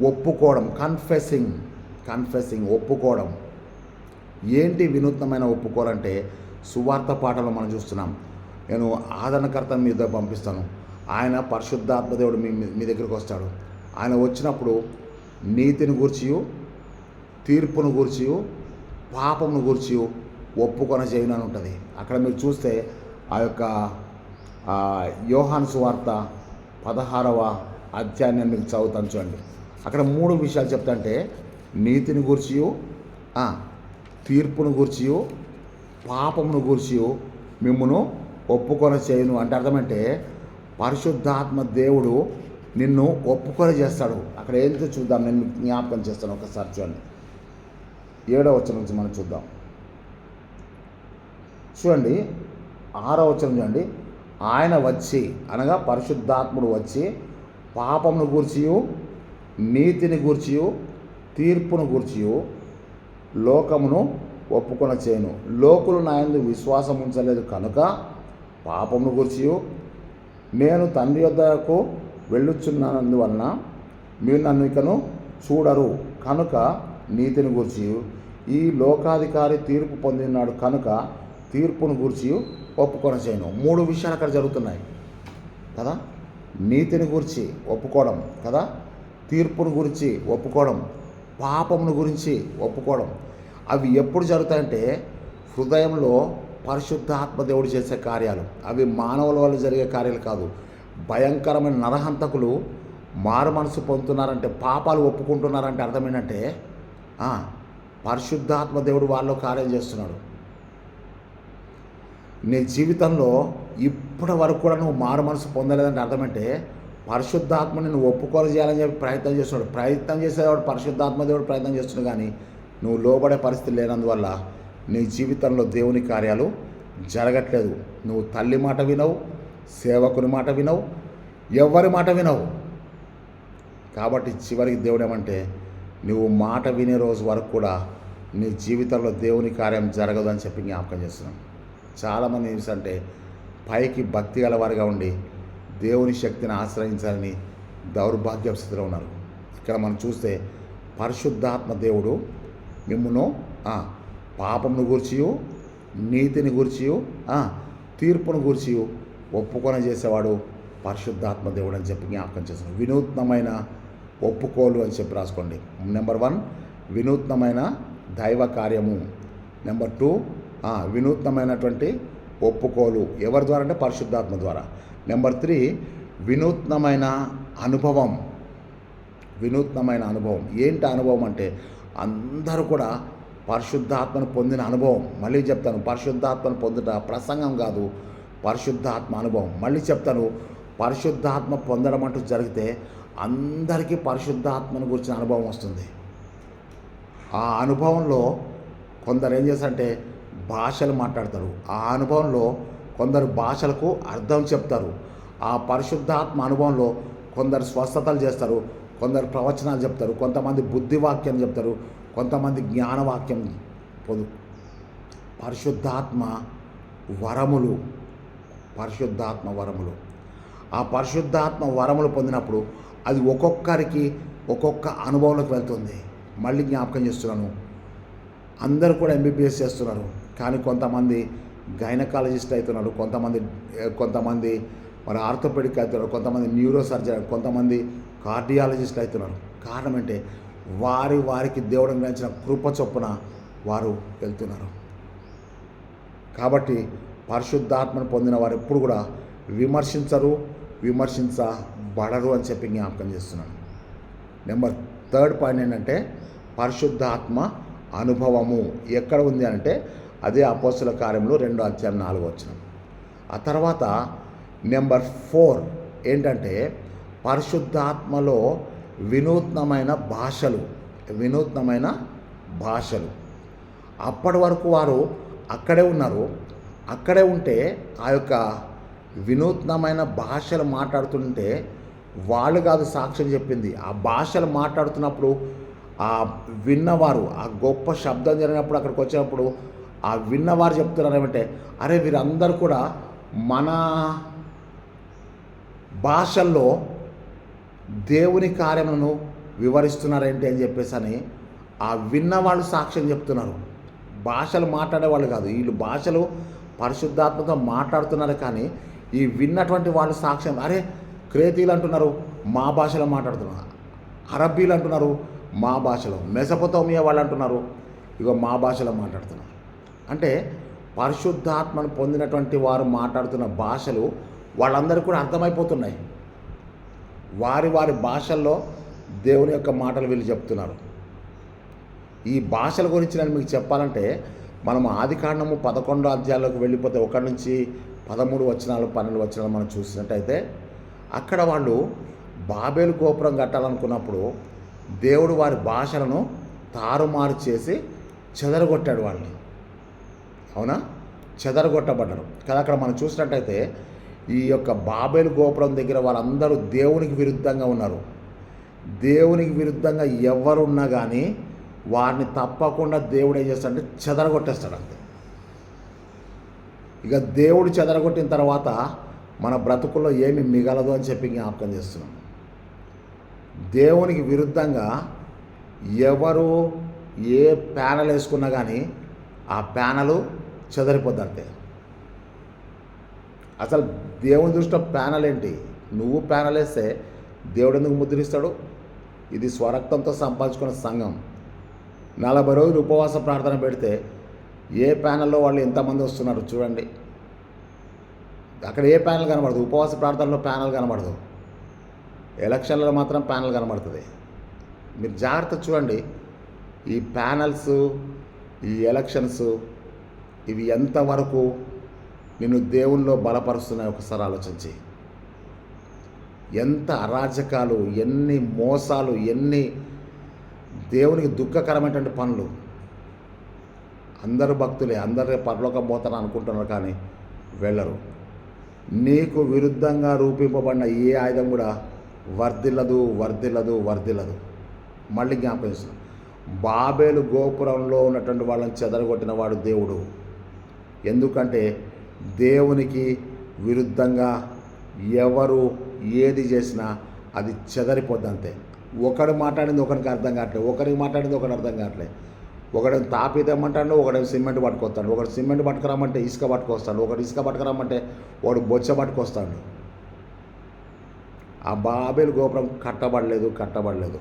ఒప్పుకోవడం. కన్ఫెసింగ్ ఒప్పుకోవడం. ఏంటి వినూత్నమైన ఒప్పుకోవాలంటే సువార్త పాఠంలో మనం చూస్తున్నాం. నేను ఆదరణకర్తను మీ దగ్గర పంపిస్తాను, ఆయన పరిశుద్ధాత్మ దేవుడు మీ దగ్గరికి వస్తాడు. ఆయన వచ్చినప్పుడు నీతిని గూర్చియు, తీర్పును గూర్చియు, పాపమును గూర్చియు ఒప్పుకొన చేయను అని ఉంటుంది. అక్కడ మీరు చూస్తే ఆ యొక్క యోహాను సువార్త 16వ అధ్యాయాన్ని నేను మీకు చదువుతాను చూడండి. అక్కడ 3 విషయాలు చెప్తాంటే, నీతిని గూర్చియు, తీర్పును గూర్చియు, పాపమును గూర్చియు మిమ్మును ఒప్పుకొన చేయను అంటే అర్థమంటే పరిశుద్ధాత్మ దేవుడు నిన్ను ఒప్పుకొని చేస్తాడు. అక్కడ ఏంటో చూద్దాం, నేను జ్ఞాపకం చేస్తాను. ఒకసారి చూడండి, 7వ వచనం నుంచి మనం చూద్దాం. చూడండి 6వ వచనం చూడండి. ఆయన వచ్చి అనగా పరిశుద్ధాత్ముడు వచ్చి పాపమును గూర్చియు, నీతిని గూర్చియు, తీర్పును గూర్చియు లోకమును ఒప్పుకొన చేయను. లోకులు నా యందు విశ్వాసం ఉంచలేదు కనుక పాపమును గూర్చియు, నేను తండ్రి యొద్దకు వెళ్ళుచున్నందువలన మీరు నన్ను ఇకను చూడరు కనుక నీతిని గూర్చియు, ఈ లోకాధికారి తీర్పు పొందినాడు కనుక తీర్పును గూర్చియు ఒప్పుకొన చేయను. 3 విషయాలు అక్కడ జరుగుతున్నాయి కదా. నీతిని గురించి ఒప్పుకోవడం కదా, తీర్పును గురించి ఒప్పుకోవడం, పాపమును గురించి ఒప్పుకోవడం. అవి ఎప్పుడు జరుగుతాయంటే హృదయంలో పరిశుద్ధాత్మ దేవుడు చేసే కార్యాలు. అవి మానవుల వల్ల జరిగే కార్యాలు కాదు. భయంకరమైన నరహంతకులు మారు మనసు పొందుతున్నారంటే, పాపాలు ఒప్పుకుంటున్నారంటే అర్థం ఏంటంటే పరిశుద్ధాత్మ దేవుడు వాళ్ళలో కార్యం చేస్తున్నాడు. నీ జీవితంలో ఇప్పటి వరకు కూడా నువ్వు మారు మనసు పొందలేదంటే అర్థమంటే పరిశుద్ధాత్మని నువ్వు ఒప్పుకోలు చేయాలని చెప్పి ప్రయత్నం చేస్తున్నాడు. ప్రయత్నం చేసేవాడు పరిశుద్ధాత్మ దేవుడు ప్రయత్నం చేస్తున్నాడు, కానీ నువ్వు లోబడే పరిస్థితి లేనందువల్ల నీ జీవితంలో దేవుని కార్యాలు జరగట్లేదు. నువ్వు తల్లి మాట వినవు, సేవకుని మాట వినవు, ఎవరి మాట వినవు. కాబట్టి చివరికి దేవుడు ఏమంటే నువ్వు మాట వినే రోజు వరకు కూడా నీ జీవితంలో దేవుని కార్యం జరగదు అని చెప్పి జ్ఞాపకం చేస్తున్నాం. చాలామంది ఏంటంటే పైకి భక్తి గలవారిగా ఉండి దేవుని శక్తిని ఆశ్రయించాలని దౌర్భాగ్య స్థితిలో ఉన్నారు. ఇక్కడ మనం చూస్తే పరిశుద్ధాత్మ దేవుడు మిమ్మును పాపమును గూర్చియు, నీతిని గూర్చియు, తీర్పును గూర్చియు ఒప్పుకొన చేసేవాడు పరిశుద్ధాత్మ దేవుడు అని చెప్పి జ్ఞాపకం చేస్తున్నాడు. వినూత్నమైన ఒప్పుకోలు అని చెప్పి రాసుకోండి. నెంబర్ 1 వినూత్నమైన దైవ కార్యము. నెంబర్ 2 వినూత్నమైనటువంటి ఒప్పుకోలు. ఎవరి ద్వారా అంటే పరిశుద్ధాత్మ ద్వారా. నెంబర్ 3 వినూత్నమైన అనుభవం. వినూత్నమైన అనుభవం ఏంటి అనుభవం అంటే అందరూ కూడా పరిశుద్ధాత్మను పొందిన అనుభవం. మళ్ళీ చెప్తాను, పరిశుద్ధాత్మను పొందుట ప్రసంగం కాదు, పరిశుద్ధాత్మ అనుభవం. మళ్ళీ చెప్తాను, పరిశుద్ధాత్మ పొందడం అంటూ జరిగితే అందరికీ పరిశుద్ధాత్మను గురించిన అనుభవం వస్తుంది. ఆ అనుభవంలో కొందరు ఏం చేస్తారంటే భాషలు మాట్లాడతారు. ఆ అనుభవంలో కొందరు భాషలకు అర్థం చెప్తారు. ఆ పరిశుద్ధాత్మ అనుభవంలో కొందరు స్వస్థతలు చేస్తారు, కొందరు ప్రవచనాలు చెప్తారు, కొంతమంది బుద్ధివాక్యం చెప్తారు, కొంతమంది జ్ఞానవాక్యం పరిశుద్ధాత్మ వరములు. ఆ పరిశుద్ధాత్మ వరములు పొందినప్పుడు అది ఒక్కొక్కరికి ఒక్కొక్క అనుభవంలోకి వెళ్తుంది. మళ్ళీ జ్ఞాపకం చేస్తున్నాను, అందరూ కూడా ఎంబీబీఎస్ చేస్తున్నారు, కానీ కొంతమంది గైనకాలజిస్ట్ అవుతున్నారు, కొంతమంది మరి ఆర్థోపెడిక్ అవుతున్నారు, కొంతమంది న్యూరో సర్జన్, కొంతమంది కార్డియాలజిస్ట్ అవుతున్నారు. కారణం అంటే వారికి దేవుడు గ్రహించిన కృప చొప్పున వారు వెళ్తున్నారు. కాబట్టి పరిశుద్ధాత్మను పొందిన వారు ఎప్పుడు కూడా విమర్శించబడరు అని చెప్పి జ్ఞాపకం చేస్తున్నాను. నెంబర్ 3 పాయింట్ ఏంటంటే పరిశుద్ధాత్మ అనుభవము ఎక్కడ ఉంది అంటే అదే అపోస్తల కార్యంలో 2:4. ఆ తర్వాత నెంబర్ 4 ఏంటంటే పరిశుద్ధాత్మలో వినూత్నమైన భాషలు. అప్పటి వరకు వారు అక్కడే ఉన్నారు. అక్కడే ఉంటే ఆ యొక్క వినూత్నమైన భాషలు మాట్లాడుతుంటే వాళ్ళు కాదు సాక్ష్యం చెప్పింది. ఆ భాషలు మాట్లాడుతున్నప్పుడు ఆ విన్నవారు, ఆ గొప్ప శబ్దం జరిగినప్పుడు అక్కడికి వచ్చినప్పుడు ఆ విన్నవారు చెప్తున్నారు ఏమంటే, అరే వీరందరూ కూడా మన భాషల్లో దేవుని కార్యములను వివరిస్తున్నారేంటి అని చెప్పేసి ఆ విన్నవాళ్ళు సాక్ష్యం చెప్తున్నారు. భాషలు మాట్లాడేవాళ్ళు కాదు, వీళ్ళు భాషలు పరిశుద్ధాత్మతో మాట్లాడుతున్నారు. కానీ ఈ విన్నటువంటి వాళ్ళు సాక్ష్యం, అరే క్రేతీలు అంటున్నారు మా భాషలో మాట్లాడుతున్నారు, అరబ్బీలు అంటున్నారు మా భాషలో, మెసొపొతేమియా వాళ్ళు అంటున్నారు ఇగో మా భాషలో మాట్లాడుతున్నారు. అంటే పరిశుద్ధాత్మను పొందినటువంటి వారు మాట్లాడుతున్న భాషలు వాళ్ళందరికీ కూడా అర్థమైపోతున్నాయి. వారి భాషల్లో దేవుని యొక్క మాటలు వీళ్ళు చెప్తున్నారు. ఈ భాషల గురించి నేను మీకు చెప్పాలంటే మనం ఆదికాండము 11వ అధ్యాయంలోకి వెళ్ళిపోతే 1 నుంచి 13 వచనాలు 12 వచనాలు మనం చూసినట్టయితే అక్కడ వాళ్ళు బాబేలు గోపురం కట్టాలనుకున్నప్పుడు దేవుడు వారి భాషలను తారుమారు చేసి చెదరగొట్టాడు వాళ్ళని. అవునా, చెదరగొట్టబడ్డారు కదా. అక్కడ మనం చూసినట్టయితే ఈ యొక్క బాబేలు గోపురం దగ్గర వాళ్ళందరూ దేవునికి విరుద్ధంగా ఉన్నారు. దేవునికి విరుద్ధంగా ఎవరున్నా కానీ వారిని తప్పకుండా దేవుడు ఏం చేస్తాడంటే చెదరగొట్టేస్తాడు అంతే. ఇక దేవుడు చెదరగొట్టిన తర్వాత మన బ్రతుకుల్లో ఏమి మిగలదు అని చెప్పి జ్ఞాపకం చేస్తున్నాం. దేవునికి విరుద్ధంగా ఎవరు ఏ ప్యానల్ వేసుకున్నా కానీ ఆ ప్యానలు చెదరిపోద్ది అంతే. అసలు దేవుని దృష్టిలో ప్యానల్ ఏంటి? నువ్వు ప్యానల్ వేస్తే దేవుడు ఎందుకు ముద్రిస్తాడు? ఇది స్వరక్తంతో సంపాదించుకున్న సంఘం. 40 రోజులు ఉపవాస ప్రార్థన పెడితే ఏ ప్యానల్లో వాళ్ళు ఎంతమంది వస్తున్నారు చూడండి. అక్కడ ఏ ప్యానల్ కనబడదు, ఉపవాస ప్రార్థనలో ప్యానల్ కనబడదు, ఎలక్షన్లలో మాత్రం ప్యానల్ కనబడుతుంది. మీరు జాగ్రత్త చూడండి. ఈ ప్యానల్స్, ఈ ఎలక్షన్స్ ఇవి ఎంతవరకు నిన్ను దేవునిలో బలపరుస్తున్నాయి ఒకసారి ఆలోచించి. ఎంత అరాజకాలు, ఎన్ని మోసాలు, ఎన్ని దేవునికి దుఃఖకరమైనటువంటి పనులు. అందరూ భక్తులే, అందరూ పరలోకం పోతారని అనుకుంటున్నారు కానీ వెళ్ళరు. నీకు విరుద్ధంగా రూపింపబడిన ఏ ఆయుధం కూడా వర్ధిల్లదు. మళ్ళీ జ్ఞాపకం చేస్తున్నాం, బాబేలు గోపురంలో ఉన్నటువంటి వాళ్ళని చెదరగొట్టిన వాడు దేవుడు. ఎందుకంటే దేవునికి విరుద్ధంగా ఎవరు ఏది చేసినా అది చెదరిపోద్ది అంతే. ఒకడు మాట్లాడింది ఒకరికి అర్థం కావట్లేదు, ఒకరికి మాట్లాడింది ఒకటి అర్థం కావట్లేదు. ఒకడు తాపి తెమ్మంటాడు, ఒకడు సిమెంట్ పట్టుకొస్తాడు, ఒకడు సిమెంట్ పట్టుకురామంటే ఇసుక పట్టుకొస్తాడు, ఒకడు ఇసుక పట్టుకురామంటే వాడు బొచ్చ పట్టుకొస్తాడు. ఆ బాబేలు గోపురం కట్టబడలేదు.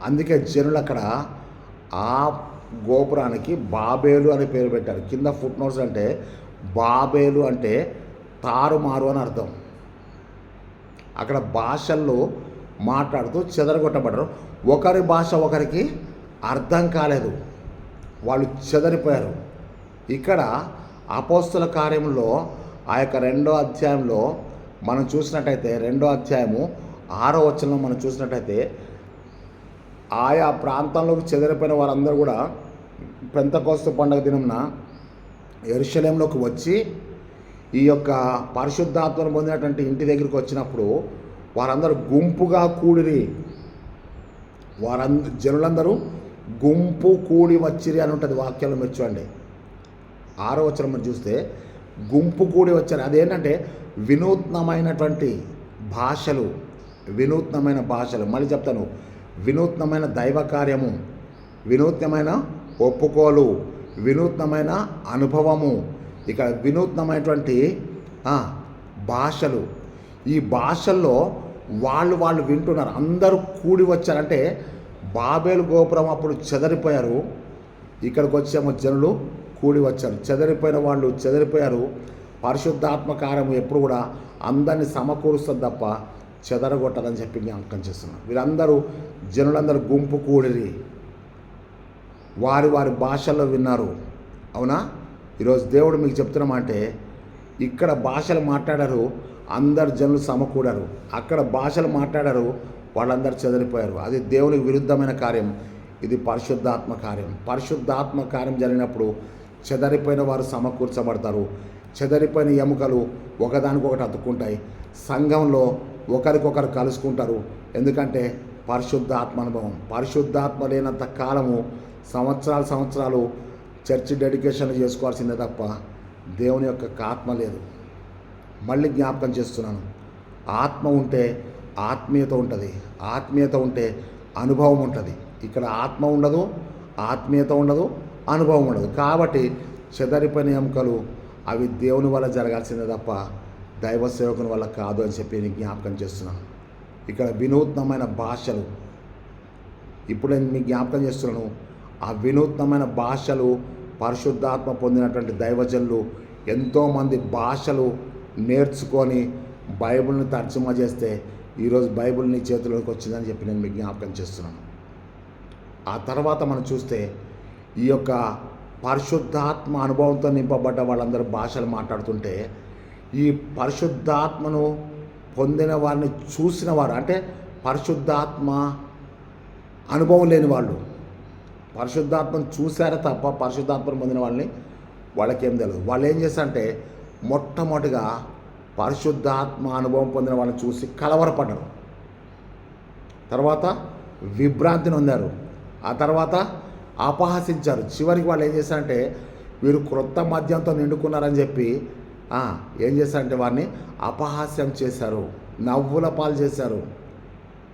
అందుకే జనులు అక్కడ ఆ గోపురానికి బాబేలు అనే పేరు పెట్టారు. కింద ఫుట్ నోట్స్ అంటే బాబేలు అంటే తారుమారు అని అర్థం. అక్కడ భాషల్లో మాట్లాడుతూ చెదరగొట్టబడ్డారు. ఒకరి భాష ఒకరికి అర్థం కాలేదు, వాళ్ళు చెదరిపోయారు. ఇక్కడ అపోస్తల కార్యంలో ఆ యొక్క 2వ అధ్యాయంలో మనం చూసినట్టయితే 2వ అధ్యాయము 6వ వచనంలో మనం చూసినట్టయితే ఆయా ప్రాంతంలోకి చెదిరిపోయిన వారందరూ కూడా పెంతెకోస్తు పండుగ దినంన యెరూషలేములోకి వచ్చి ఈ యొక్క పరిశుద్ధాత్మను పొందినటువంటి ఇంటి దగ్గరికి వచ్చినప్పుడు వారందరూ గుంపుగా కూడిరి. జనులందరూ గుంపు కూడి వచ్చిరి అని ఉంటుంది వాక్యంలో. మీరు చూడండి 6వ వచనం మనం చూస్తే గుంపు కూడి వచ్చారు. అదేంటంటే వినూత్నమైనటువంటి భాషలు, వినూత్నమైన భాషలు. మళ్ళీ చెప్తాను, వినూత్నమైన దైవ కార్యము, వినూత్నమైన ఒప్పుకోలు, వినూత్నమైన అనుభవము. ఇక్కడ వినూత్నమైనటువంటి భాషలు. ఈ భాషల్లో వాళ్ళు వింటున్నారు. అందరూ కూడి వచ్చారంటే బాబేలు గోపురం అప్పుడు చెదరిపోయారు, ఇక్కడికి వచ్చేమో జనులు కూడి వచ్చారు. చెదరిపోయిన వాళ్ళు చెదరిపోయారు. పరిశుద్ధాత్మ కార్యము ఎప్పుడు కూడా అందరినీ సమకూరుస్తుంది తప్ప చెదరగొట్టదని చెప్పి జ్ఞాపకం చేస్తున్నాను. వీళ్ళందరూ జనులందరూ గుంపు కూడిరి, వారి వారి భాషల్లో విన్నారు. అవునా? ఈరోజు దేవుడు మీకు చెప్తున్నామంటే ఇక్కడ భాషలు మాట్లాడారు, అందరు జనులు సమకూడారు. అక్కడ భాషలు మాట్లాడారు, వాళ్ళందరూ చెదిరిపోయారు. అది దేవునికి విరుద్ధమైన కార్యం. ఇది పరిశుద్ధాత్మ కార్యం. పరిశుద్ధాత్మ కార్యం జరిగినప్పుడు చెదరిపోయిన వారు సమకూర్చబడతారు. చెదరిపోయిన ఎముకలు ఒకదానికొకటి అతుక్కుంటాయి. సంఘంలో ఒకరికొకరు కలుసుకుంటారు. ఎందుకంటే పరిశుద్ధాత్మ అనుభవం. పరిశుద్ధాత్మ లేనంత కాలము సంవత్సరాలు చర్చి డెడికేషన్ చేసుకోవాల్సిందే తప్ప దేవుని యొక్క ఆత్మ లేదు. మళ్ళీ జ్ఞాపకం చేస్తున్నాను, ఆత్మ ఉంటే ఆత్మీయత ఉంటుంది, ఆత్మీయత ఉంటే అనుభవం ఉంటుంది. ఇక్కడ ఆత్మ ఉండదు, ఆత్మీయత ఉండదు, అనుభవం ఉండదు. కాబట్టి చెదరిపోయిన ఎముకలు అవి దేవుని వల్ల జరగాల్సిందే తప్ప దైవ సేవకుని వల్ల కాదు అని చెప్పి నేను జ్ఞాపకం చేస్తున్నాను. ఇక్కడ వినూత్నమైన భాషలు, ఇప్పుడు నేను మీకు జ్ఞాపకం చేస్తున్నాను. ఆ వినూత్నమైన భాషలు పరిశుద్ధాత్మ పొందినటువంటి దైవజనులు ఎంతోమంది భాషలు నేర్చుకొని బైబిల్ని తర్జుమా చేస్తే ఈరోజు బైబిల్ నీ చేతిలోకి వచ్చిందని చెప్పి నేను మీకు జ్ఞాపకం చేస్తున్నాను. ఆ తర్వాత మనం చూస్తే ఈ యొక్క పరిశుద్ధాత్మ అనుభవంతో నింపబడ్డ వాళ్ళందరూ భాషలు మాట్లాడుతుంటే ఈ పరిశుద్ధాత్మను పొందిన వారిని చూసిన వారు, అంటే పరిశుద్ధాత్మ అనుభవం లేని వాళ్ళు పరిశుద్ధాత్మను చూశారే తప్ప పరిశుద్ధాత్మను పొందిన వాళ్ళకేం తెలియదు. వాళ్ళు ఏం చేస్తారంటే మొట్టమొదటిగా పరిశుద్ధాత్మ అనుభవం పొందిన వాళ్ళని చూసి కలవరపడ్డారు, తర్వాత విభ్రాంతిని పొందారు, ఆ తర్వాత అపహాసించారు. చివరికి వాళ్ళు ఏం చేశారంటే వీరు క్రొత్త మద్యంతో నిండుకున్నారని చెప్పి ఏం చేశారంటే వారిని అపహాస్యం చేశారు, నవ్వుల పాలు చేశారు.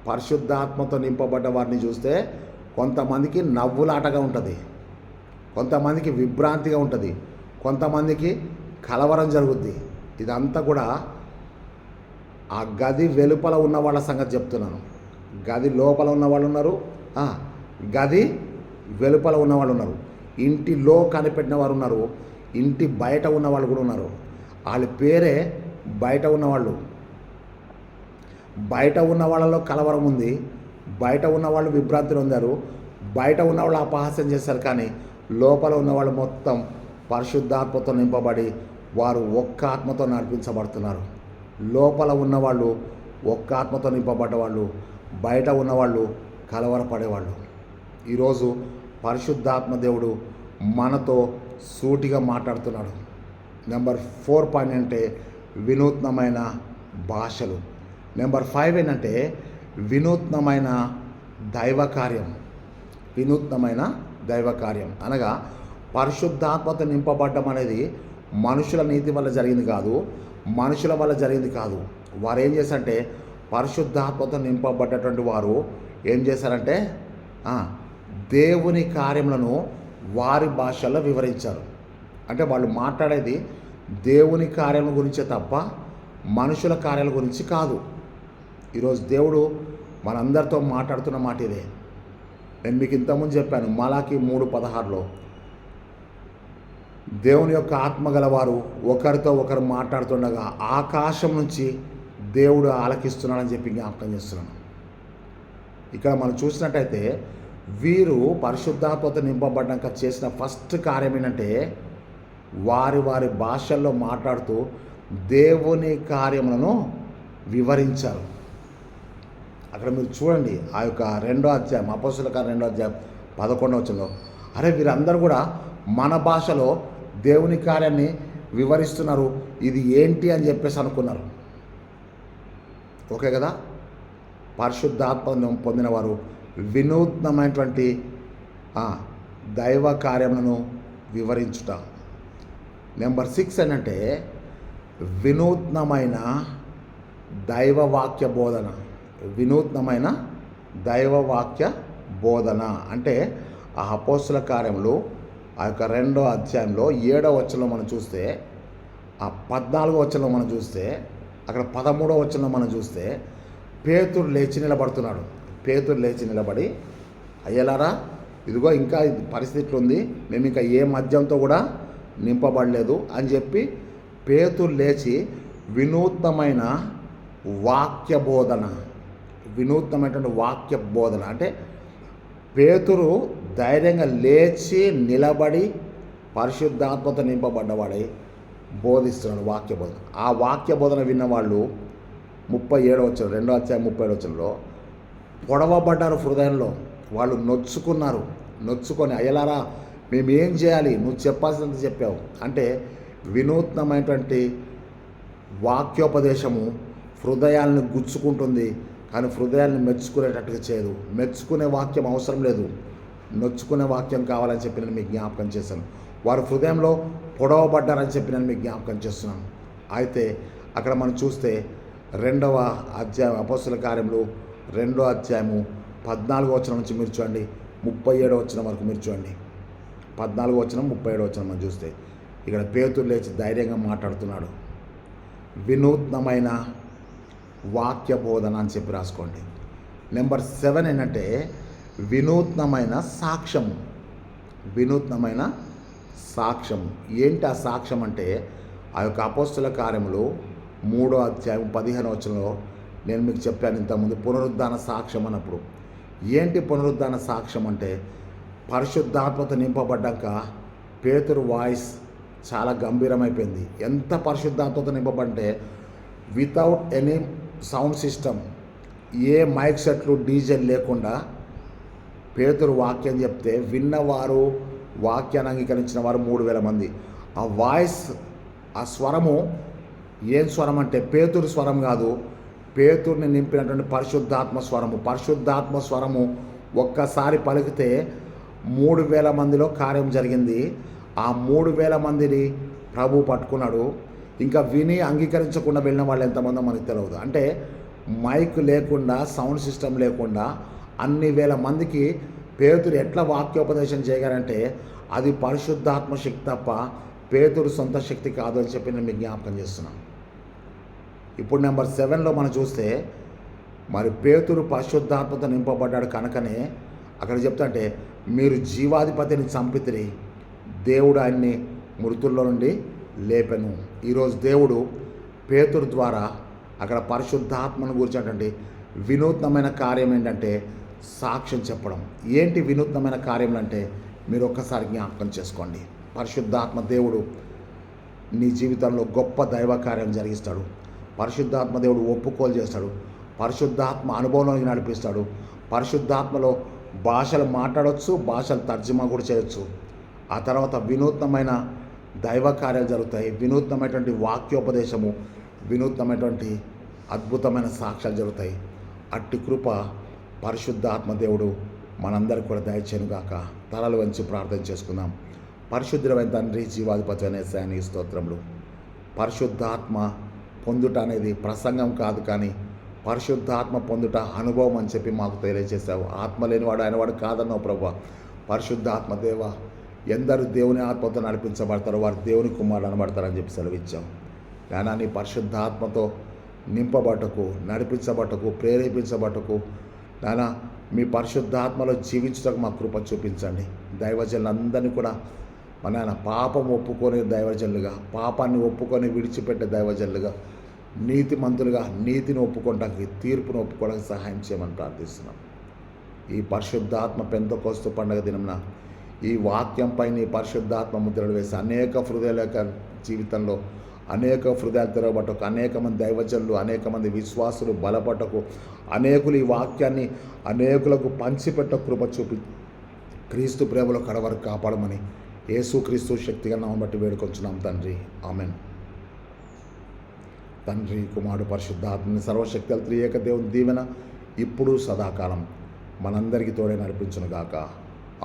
పరిశుద్ధాత్మతో నింపబడ్డ వారిని చూస్తే కొంతమందికి నవ్వులాటగా ఉంటుంది, కొంతమందికి విభ్రాంతిగా ఉంటుంది, కొంతమందికి కలవరం జరుగుద్ది. ఇదంతా కూడా ఆ గది వెలుపల ఉన్న వాళ్ళ సంగతి చెప్తున్నాను. గది లోపల ఉన్న వాళ్ళు ఉన్నారు, గది వెలుపల ఉన్నవాళ్ళు ఉన్నారు, ఇంటిలో కనిపెట్టిన వారు ఉన్నారు, ఇంటి బయట ఉన్న వాళ్ళు కూడా ఉన్నారు. వాళ్ళ పేరే బయట ఉన్నవాళ్ళు. బయట ఉన్న వాళ్ళలో కలవరం ఉంది, బయట ఉన్నవాళ్ళు విభ్రాంతిని పొందారు, బయట ఉన్నవాళ్ళు అపహాస్యం చేశారు. కానీ లోపల ఉన్నవాళ్ళు మొత్తం పరిశుద్ధాత్మతో నింపబడి వారు ఒక్క ఆత్మతో నడిపించబడుతున్నారు. లోపల ఉన్నవాళ్ళు ఒక్క ఆత్మతో నింపబడ్డ వాళ్ళు, బయట ఉన్నవాళ్ళు కలవరపడేవాళ్ళు. ఈరోజు పరిశుద్ధాత్మ దేవుడు మనతో సూటిగా మాట్లాడుతున్నాడు. నెంబర్ 4 పాయింట్ అంటే వినూత్నమైన భాషలు. నెంబర్ 5 ఏంటంటే వినూత్నమైన దైవ కార్యం. వినూత్నమైన దైవ కార్యం అనగా పరిశుద్ధాత్మతో నింపబడ్డం అనేది మనుషుల నీతి వల్ల జరిగింది కాదు, మనుషుల వల్ల జరిగింది కాదు. వారు ఏం చేశారంటే పరిశుద్ధాత్మతో నింపబడ్డటువంటి వారు ఏం చేశారంటే దేవుని కార్యములను వారి భాషల్లో వివరించారు. అంటే వాళ్ళు మాట్లాడేది దేవుని కార్యాల గురించే తప్ప మనుషుల కార్యాల గురించి కాదు. ఈరోజు దేవుడు మనందరితో మాట్లాడుతున్న మాట ఇదే. నేను మీకు ఇంతకుముందు చెప్పాను, మలాకి 3:16లో దేవుని యొక్క ఆత్మ గలవారు ఒకరితో ఒకరు మాట్లాడుతుండగా ఆకాశం నుంచి దేవుడు ఆలకిస్తున్నాడని చెప్పి జ్ఞాపకం చేస్తున్నాను. ఇక్కడ మనం చూసినట్టయితే వీరు పరిశుద్ధాత్మతో నింపబడ్డాక చేసిన ఫస్ట్ కార్యం ఏంటంటే వారి వారి భాషల్లో మాట్లాడుతూ దేవుని కార్యములను వివరించారు. అక్కడ మీరు చూడండి ఆ యొక్క 2వ అధ్యాయం అపోస్తలుల కార్యం 2వ అధ్యాయం 11వ వచనంలో, అరే వీరందరూ కూడా మన భాషలో దేవుని కార్యాన్ని వివరిస్తున్నారు, ఇది ఏంటి అని చెప్పేసి అనుకున్నారు. ఓకే కదా. పరిశుద్ధాత్మను పొందిన వారు వినూత్నమైనటువంటి దైవ కార్యములను వివరించుట. నెంబర్ 6 ఏంటంటే వినూత్నమైన దైవవాక్య బోధన. వినూత్నమైన దైవవాక్య బోధన అంటే ఆ అపోస్తల కార్యములు ఆ యొక్క 2వ అధ్యాయంలో 7వ వచనంలో మనం చూస్తే, ఆ 14వ వచనంలో మనం చూస్తే, అక్కడ 13వ వచనంలో మనం చూస్తే పేతురు లేచి నిలబడుతున్నాడు. పేతురు లేచి నిలబడి, అయ్యలారా ఇదిగో ఇంకా పరిస్థితి ఉంది, మేము ఇంకా ఏ మద్యంతో కూడా నింపబడలేదు అని చెప్పి పేతురు లేచి వినూత్నమైన వాక్య బోధన, వినూత్నమైనటువంటి వాక్య బోధన అంటే పేతురు ధైర్యంగా లేచి నిలబడి పరిశుద్ధాత్మతో నింపబడ్డవాడై బోధిస్తున్నాడు వాక్య బోధన. ఆ వాక్య బోధన విన్న వాళ్ళు 37వ వచనం 2వ అధ్యాయం 37వ వచనంలో పొడవబడ్డారు హృదయంలో. వాళ్ళు నొచ్చుకొని అయ్యలారా మేము ఏం చేయాలి, నువ్వు చెప్పాల్సినంత చెప్పావు అంటే వినూత్నమైనటువంటి వాక్యోపదేశము హృదయాలను గుచ్చుకుంటుంది, కానీ హృదయాన్ని మెచ్చుకునేటట్టుగా చేయదు. మెచ్చుకునే వాక్యం అవసరం లేదు, నొచ్చుకునే వాక్యం కావాలని చెప్పి నేను మీకు జ్ఞాపకం చేశాను. వారు హృదయంలో పొడవబడ్డారని చెప్పి నేను మీకు జ్ఞాపకం చేస్తున్నాను. అయితే అక్కడ మనం చూస్తే 2వ అధ్యాయం అపోస్తలుల కార్యములు 2వ అధ్యాయము 14వ వచనం నుంచి మీరు చూడండి, 37వ వచనం వరకు మీరు చూడండి. 14వ వచనం 37వ వచనం మనం చూస్తే ఇక్కడ పేతురు లేచి ధైర్యంగా మాట్లాడుతున్నాడు. వినూత్నమైన వాక్య బోధన అని చెప్పి రాసుకోండి. నెంబర్ 7 ఏంటంటే వినూత్నమైన సాక్ష్యము. వినూత్నమైన సాక్ష్యం ఏంటి? ఆ సాక్ష్యం అంటే ఆ యొక్క అపోస్తల కార్యములు 3వ అధ్యాయం 15వ వచనంలో నేను మీకు చెప్పాను ఇంతకుముందు, పునరుద్ధాన సాక్ష్యం అన్నప్పుడు. ఏంటి పునరుద్ధాన సాక్ష్యం అంటే పరిశుద్ధాత్మతో నింపబడ్డాక పేతురు వాయిస్ చాలా గంభీరమైపోయింది. ఎంత పరిశుద్ధాత్మతో నింపబడితే వితౌట్ ఎనీ సౌండ్ సిస్టమ్, ఏ మైక్ సెట్లు డీజెల్ లేకుండా పేతురు వాక్యం చెప్తే విన్నవారు, వాక్యాన్ని అంగీకరించిన వారు 3000 మంది. ఆ వాయిస్, ఆ స్వరము ఏం స్వరం అంటే పేతురు స్వరం కాదు, పేతుర్ని నింపినటువంటి పరిశుద్ధాత్మ స్వరము. పరిశుద్ధాత్మ స్వరము ఒక్కసారి పలికితే 3000 మందిలో కార్యం జరిగింది. ఆ 3000 మందిని ప్రభు పట్టుకున్నాడు. ఇంకా విని అంగీకరించకుండా వెళ్ళిన వాళ్ళు ఎంతమందో మనకు తెలియదు. అంటే మైక్ లేకుండా, సౌండ్ సిస్టమ్ లేకుండా అన్ని వేల మందికి పేతురు ఎట్లా వాక్యోపదేశం చేయగారంటే అది పరిశుద్ధాత్మ శక్తి తప్ప పేతురు సొంత శక్తి కాదు అని చెప్పి నేను మీకు జ్ఞాపకం చేస్తున్నాను. ఇప్పుడు నెంబర్ 7లో మనం చూస్తే మరి పేతురు పరిశుద్ధాత్మతో నింపబడ్డాడు కనుకనే అక్కడ చెప్తుంటే మీరు జీవాధిపతిని చంపితిరి, దేవుడు ఆయన్ని మృతుల్లో నుండి లేపెను. ఈరోజు దేవుడు పేతురు ద్వారా అక్కడ పరిశుద్ధాత్మను గురించినటువంటి వినూత్నమైన కార్యం ఏంటంటే సాక్ష్యం చెప్పడం. ఏంటి వినూత్నమైన కార్యం అంటే మీరు ఒక్కసారి జ్ఞాపకం చేసుకోండి. పరిశుద్ధాత్మ దేవుడు నీ జీవితంలో గొప్ప దైవ కార్యం జరిగిస్తాడు. పరిశుద్ధాత్మ దేవుడు ఒప్పుకోలు చేస్తాడు. పరిశుద్ధాత్మ అనుభవంలోకి నడిపిస్తాడు. పరిశుద్ధాత్మలో భాషలు మాట్లాడవచ్చు, భాషలు తర్జుమా కూడా చేయొచ్చు. ఆ తర్వాత వినూత్నమైన దైవ కార్యాలు జరుగుతాయి. వినూత్నమైనటువంటి వాక్యోపదేశము, వినూత్నమైనటువంటి అద్భుతమైన సాక్ష్యాలు జరుగుతాయి. అట్టి కృప పరిశుద్ధాత్మ దేవుడు మనందరికీ కూడా దయచేయనుగాక. తలలు వంచి ప్రార్థన చేసుకుందాం. పరిశుద్ధమైన తండ్రి, జీవాధిపతి అనే యేసయ్య స్తోత్రములు. పరిశుద్ధాత్మ పొందుట అనేది ప్రసంగం కాదు, కానీ పరిశుద్ధాత్మ పొందుట అనుభవం అని చెప్పి మాకు తెలియజేశావు. ఆత్మ లేనివాడు ఆయనవాడు కాదన్నావు ప్రభువా. పరిశుద్ధాత్మ దేవ, ఎందరు దేవుని ఆత్మతో నడిపించబడతారో వారు దేవుని కుమారులు అనబడతారని చెప్పి సెలవిచ్చాం. కానీ నీ పరిశుద్ధాత్మతో నింపబట్టకు, నడిపించబట్టకు, ప్రేరేపించబట్టకు నాయన మీ పరిశుద్ధాత్మలో జీవించడానికి మా కృప చూపించండి. దైవజనులందరినీ కూడా మన ఆయన పాపం ఒప్పుకొని దైవజనులుగా, పాపాన్ని ఒప్పుకొని విడిచిపెట్టే దైవజనులుగా, నీతిమంతులుగా, నీతిని ఒప్పుకోవడానికి, తీర్పును ఒప్పుకోవడానికి సహాయం చేయమని ప్రార్థిస్తున్నాం. ఈ పరిశుద్ధాత్మ పెంతెకోస్తు పండుగ దినమున ఈ వాక్యంపై నీ పరిశుద్ధాత్మ ముద్రలు వేసి అనేక హృదయాల జీవితంలో అనేక హృదయాలు తెరవబట్టకు, అనేక మంది దైవజనులు, అనేక మంది విశ్వాసులు బలపట్టకు, అనేకులు ఈ వాక్యాన్ని అనేకులకు పంచిపెట్ట కృప చూపి క్రీస్తు ప్రేమలో కడవరకు కాపాడమని యేసుక్రీస్తు శక్తిగా నామం బట్టి వేడుకొంచున్నాం తండ్రి. ఆమెన్. తండ్రి, కుమారుడు, పరిశుద్ధాత్మని సర్వశక్తుల త్రియేక దేవుని దీవెన ఇప్పుడు సదాకాలం మనందరికీ తోడే నడిపించునుగాక.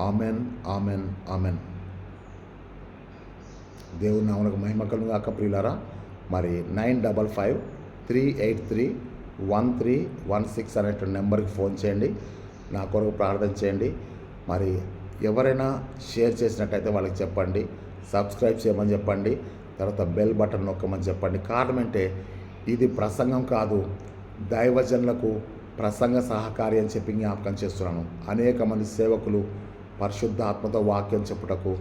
Amen, amen, amen. దేవుని నామమునకు మహిమ కలుగును గాక. ప్రియులారా, మరి 955538311316 అనేటువంటి నెంబర్కి ఫోన్ చేయండి, నా కొరకు ప్రార్థన చేయండి. మరి ఎవరైనా షేర్ చేసినట్టయితే వాళ్ళకి చెప్పండి, సబ్స్క్రైబ్ చేయమని చెప్పండి, తర్వాత బెల్ బటన్ నొక్కమని చెప్పండి. కారణం అంటే ఇది ప్రసంగం కాదు, దైవజనులకు ప్రసంగ సహకారి అని చెప్పి జ్ఞాపకం చేస్తున్నాను. అనేక మంది సేవకులు పరిశుద్ధాత్మతో వాక్యం చెప్పుటకు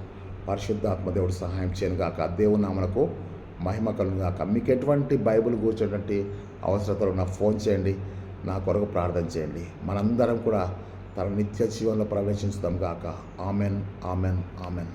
పరిశుద్ధాత్మ దేవుడు సహాయం చేయను గాక. దేవుని నామమునకు మహిమ కలుగును గాక. మీకు ఎటువంటి బైబిల్ కూర్చోటువంటి అవసరతలు నాకు ఫోన్ చేయండి, నా కొరకు ప్రార్థన చేయండి. మనందరం కూడా తన నిత్య జీవనంలో ప్రవేశించుదాం గాక. Amen, amen, amen.